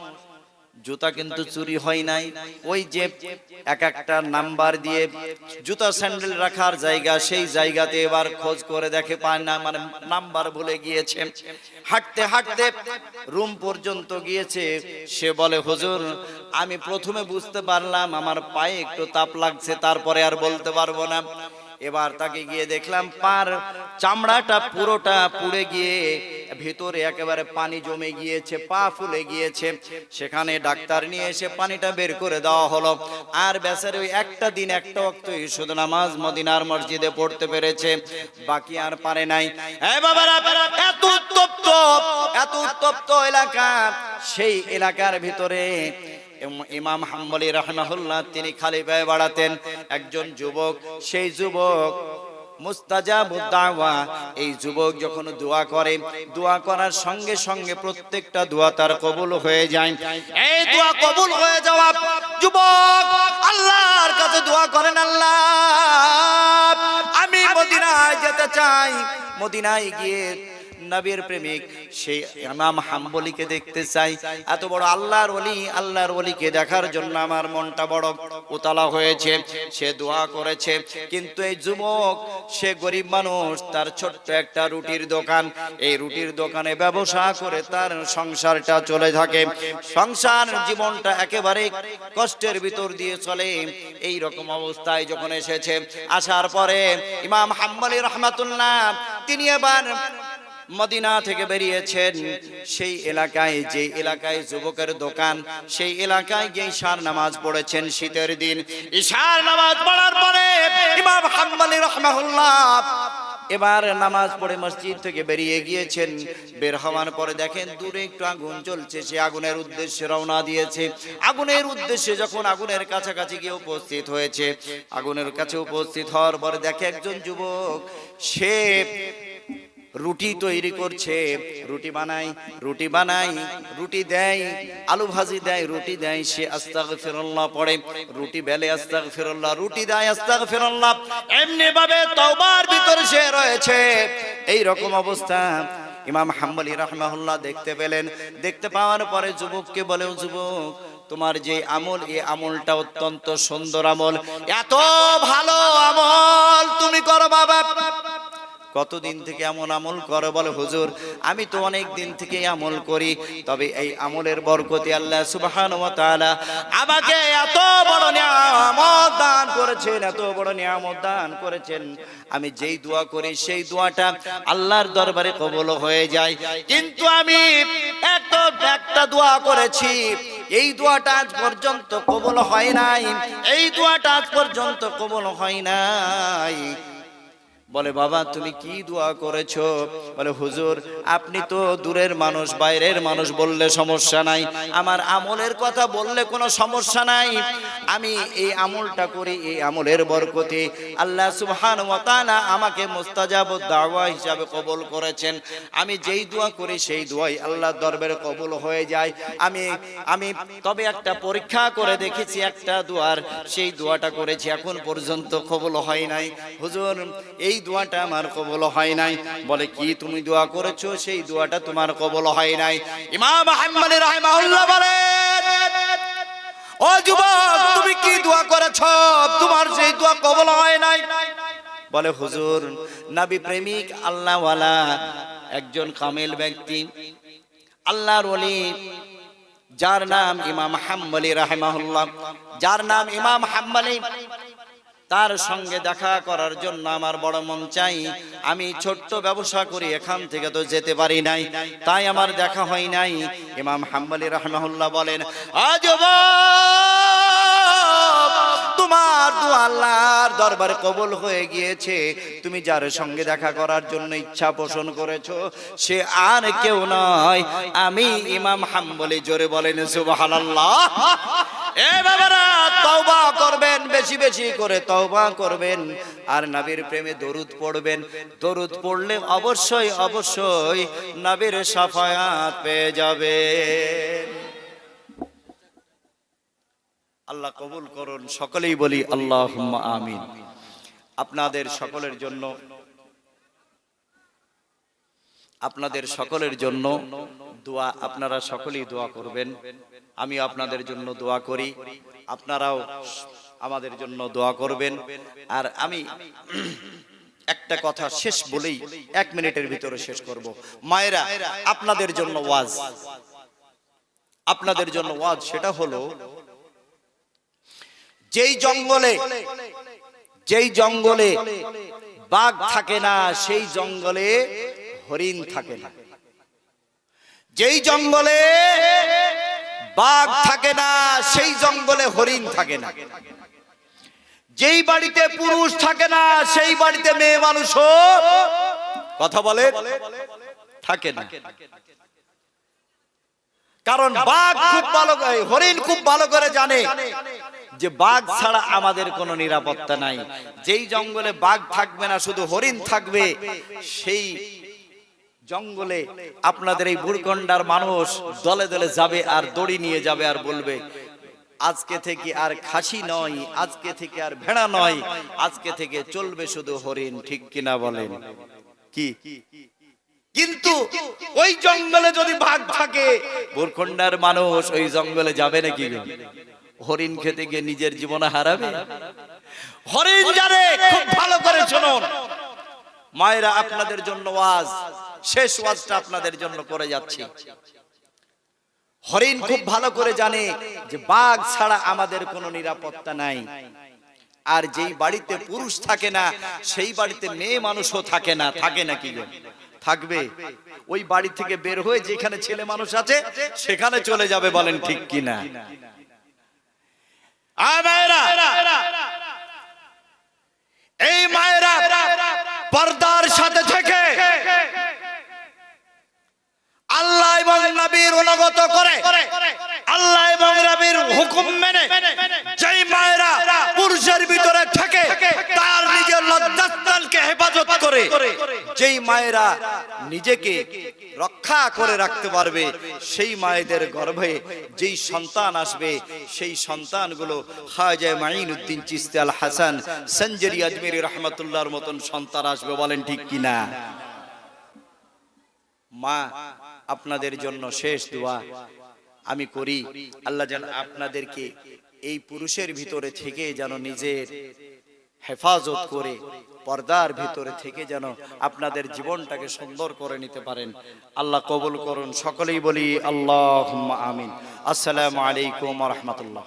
জুতা কিন্তু চুরি হয় নাই, ওই যে এক একটা নাম্বার দিয়ে জুতা স্যান্ডেল রাখার জায়গা, সেই জায়গাতে এবার খোঁজ করে দেখে পায় না, মানে নাম্বার ভুলে গিয়েছে। হাঁটতে হাঁটতে রুম পর্যন্ত গিয়েছে। সে বলে, হুজুর আমি প্রথমে বুঝতে পারলাম আমার পায়ে একটু তাপ লাগছে, তারপরে আর বলতে পারবো না। এবার তাকে গিয়ে দেখলাম পার চামড়াটা পুরোটা পুড়ে গিয়ে ভিতরে একেবারে পানি জমে গিয়েছে, পা ফুলে গিয়েছে। সেখানে ডাক্তার নিয়ে এসে পানিটা বের করে দেওয়া হলো। আর বেচারে ওই একটা দিন একটা ওয়াক্তই শুধু নামাজ মদিনার মসজিদে পড়তে পেরেছে, বাকি আর পারে নাই। এই বাবারা, এত উত্তপ্ত এলাকা, সেই এলাকার ভিতরে ইমাম হাম্বলি রাহিমাহুল্লাহ তিনি খালি পায়ে বেড়াতেন। একজন যুবক, সেই যুবক মুস্তাজাবুদ দাওয়া, এই যুবক যখন দোয়া করে, দোয়া করার সঙ্গে সঙ্গে প্রত্যেকটা দোয়া তার কবুল হয়ে যায়। এই দোয়া কবুল হয়ে যাওয়া যুবক আল্লাহর কাছে দোয়া করেন, আল্লাহ আমি মদিনায় যেতে চাই, মদিনায় গিয়ে নবীর প্রেমিক সেই ইমাম হাম্বলিকে দেখতে চাই। এত বড় আল্লাহর ওলিকে দেখার জন্য আমার মনটা বড় উতলা হয়েছে। সে দোয়া করেছে, কিন্তু এই যুবক সে গরিব মানুষ, তার ছোট্ট একটা রুটির দোকান, এই রুটির দোকানে ব্যবসা করে তার সংসারটা চলে থাকে। সংসার জীবনটা একেবারে কষ্টের ভিতর দিয়ে চলে। এই রকম অবস্থায় যখন এসেছে, আসার পরে ইমাম হাম্বলি রাহমাতুল্লাহ তিনি এবার মদিনা থেকে বেরিয়েছেন। সেই এলাকায়, যে এলাকায় যুবকের দোকান, সেই এলাকায় গিয়ে ঈশার নামাজ পড়েছেন শীতের দিন। ঈশার নামাজ পড়ার পরে ইমাম হাম্বলি রাহিমাহুল্লাহ এবার নামাজ পড়ে মসজিদ থেকে বেরিয়ে গিয়েছেন। বের হওয়ার পরে দেখেন দূরে একটু আগুন জ্বলছে, সে আগুনের উদ্দেশ্যে রওনা দিয়েছে। আগুনের উদ্দেশ্যে যখন আগুনের কাছাকাছি গিয়ে উপস্থিত হয়েছে, আগুনের কাছে উপস্থিত হওয়ার পরে দেখে একজন যুবক সে রুটি তৈরি করছে, রুটি বানাই, রুটি দেয়, আলু ভাজি দেয়, রুটি দেয়। সে আস্তাগফিরুল্লাহ পড়ে, রুটি বেলে আস্তাগফিরুল্লাহ, রুটি দেয় আস্তাগফিরুল্লাহ, এমনি ভাবে তওবার ভিতরে সে রয়েছে। এই রকম অবস্থা ইমাম হাম্বলি রাহিমাহুল্লাহ দেখতে পেলেন। দেখতে পাওয়ার পরে যুবককে বলে, যুবক তোমার যে আমল, এই আমলটা অত্যন্ত সুন্দর আমল, এত ভালো আমল তুমি করো বাবা। কতদিন থেকে এমন আমল করো? বলে, হুজুর আমি তো অনেক দিন থেকে আমল করি, তবে এই আমলের বরকতে আল্লাহ সুবহানাহু ওয়া তাআলা আমাকে এত বড় নিয়ামত দান করেছেন, এত বড় নিয়ামত দান করেছেন। আমি যেই দোয়া করি সেই দোয়াটা আল্লাহর দরবারে কবুল হয়ে যায়। কিন্তু আমি একটা দোয়া করেছি, এই দোয়াটা আজ পর্যন্ত কবুল হয় নাই, এই দোয়াটা আজ পর্যন্ত কবুল হয় নাই। বলে বাবা তুমি কি দোয়া করেছো? বলে হুজুর আপনি তো দূরের মানুষ, বাইরের মানুষ বললে সমস্যা নাই, আমার আমলের কথা বললে কোনো সমস্যা নাই। আমি এই আমলটা করি, এই আমলের বরকতে আল্লাহ সুবহানাহু ওয়া তাআলা আমাকে মুস্তাজাবুদ দাওয়া হিসাবে কবুল করেছেন। আমি যেই দোয়া করি সেই দোয়াই আল্লাহর দরবারে কবুল হয়ে যায়। আমি তবে একটা পরীক্ষা করে দেখেছি, একটা দোয়ার সেই দোয়াটা করেছি এখন পর্যন্ত কবুল হয় নাই। হুজুর এই দোয়াটা আমার কবুল হয় নাই। বলে কি তুমি দোয়া করেছো সেই দোয়াটা তোমার কবুল হয় নাই? ইমাম হাম্মালি রাহিমাহুল্লাহ বলেন, ও যুবক তুমি কি দোয়া করেছো, তোমার সেই দোয়া কবুল হয় নাই? বলে হুজুর নবী প্রেমিক আল্লাহওয়ালা একজন কামেল ব্যক্তি, আল্লাহর ওলি, যার নাম ইমাম হাম্মালি রাহিমাহুল্লাহ, যার নাম ইমাম হাম্মালি, তার সঙ্গে দেখা করার জন্য আমার বড় মন চাই। আমি ছোট্ট ব্যবসা করি, এখান থেকে তো যেতে পারি নাই, তাই আমার দেখা হয় নাই। ইমাম হাম্মালি রাহিমাহুল্লাহ বলেন, তোমার দোয়া আল্লাহর দরবারে কবুল হয়ে গিয়েছে। তুমি যার সঙ্গে দেখা করার জন্য ইচ্ছা পোষণ করেছো সে আর কেউ নয়, আমি ইমাম হাম্মালি। জোরে বলেন সুবহানাল্লাহ। এ বাবারা তওবা করবেন, বেশি বেশি করে তওবা করবেন, আর নবীর প্রেমে দরুদ পড়বেন। দরুদ পড়লে অবশ্যই অবশ্যই নবীর শাফায়াত পেয়ে যাবেন। আল্লাহ কবুল করুন, সকলেই বলি আল্লাহুম্মা আমিন। আপনাদের সকলের জন্য দোয়া, আপনারা সকলেই দোয়া করবেন। আমি আপনাদের জন্য দোয়া করি, আপনারাও আমাদের জন্য দোয়া করবেন। আর আমি একটা কথা শেষ বলেই 1 মিনিটের ভিতরে শেষ করব। মায়েরা আপনাদের জন্য ওয়াজ, আপনাদের জন্য ওয়াজ, সেটা হলো যেই জঙ্গলে বাঘ থাকে না সেই জঙ্গলে হরিণ থাকে না। যেই জঙ্গলে বাঘ থাকে না সেই জঙ্গলে হরিণ থাকে না। যেই বাড়িতে পুরুষ থাকে না সেই বাড়িতে মেয়ে মানুষও কথা বলে থাকে না। কারণ বাঘ খুব ভালো, হরিণ খুব ভালো করে জানে যে বাঘ ছাড়া আমাদের কোনো নিরাপত্তা নাই। যেই জঙ্গলে বাঘ থাকবে না, শুধু হরিণ থাকবে, সেই জঙ্গলে আপনাদের এই বুড়গন্ডার মানুষ দলে দলে যাবে আর দড়ি নিয়ে যাবে আর বলবে আজকে থেকে আর খাসি নয়, আজকে থেকে আর ভেড়া নয়, আজকে থেকে চলবে শুধু হরিণ। ঠিক কিনা বলেন? কি কিন্তু ওই জঙ্গলে যদি বাঘ থাকে, বুড়গন্ডার মানুষ ওই জঙ্গলে যাবে নাকি? হরিণ খেতে গিয়ে নিজের জীবন হারাবে। হরিণ জানে, খুব ভালো করে শুনুন মায়েরা, আপনাদের জন্য ওয়াজ, শেষ ওয়াজটা আপনাদের জন্য করে যাচ্ছি। হরিণ খুব ভালো করে জানে যে বাঘ ছাড়া আমাদের কোনো নিরাপত্তা নাই। আর যেই বাড়িতে পুরুষ থাকে না সেই বাড়িতে মেয়ে মানুষও থাকে না। থাকে নাকি? থাকবে। ওই বাড়ি থেকে বের হয়ে যেখানে ছেলে মানুষ আছে সেখানে চলে যাবে। বলেন ঠিক কিনা? এই মায়েরা পর্দার সাথে থেকে আল্লাহ এবং নবীর অনুগত করে, আল্লাহ এবং নবীর হুকুম মেনে যেই মায়েরা পুরুষের ভিতরে থাকে তার নিজের লজ্জাস্থানকে হেফাজত করে, যেই মায়েরা নিজেকে রক্ষা করে রাখতে পারবে, সেই মায়েদের গর্ভে যেই সন্তান আসবে সেই সন্তানগুলো খাজা মাঈনুদ্দিন চিশতি আল হাসান সঞ্জরি আজমেরি রহমাতুল্লাহর মতন সন্তান আসবে। বলেন ঠিক কিনা? মা আপনাদের জন্য শেষ দোয়া আমি করি, আল্লাহ যেন আপনাদেরকে এই পুরুষের ভিতরে থেকে যেন নিজের হেফাজত করে, পর্দার ভিতরে থেকে যেন আপনাদের জীবনটাকে সুন্দর করে নিতে পারেন। আল্লাহ কবুল করুন। সকলেই বলি আল্লাহুম্মা আমিন। আসসালামু আলাইকুম ওয়া রাহমাতুল্লাহ।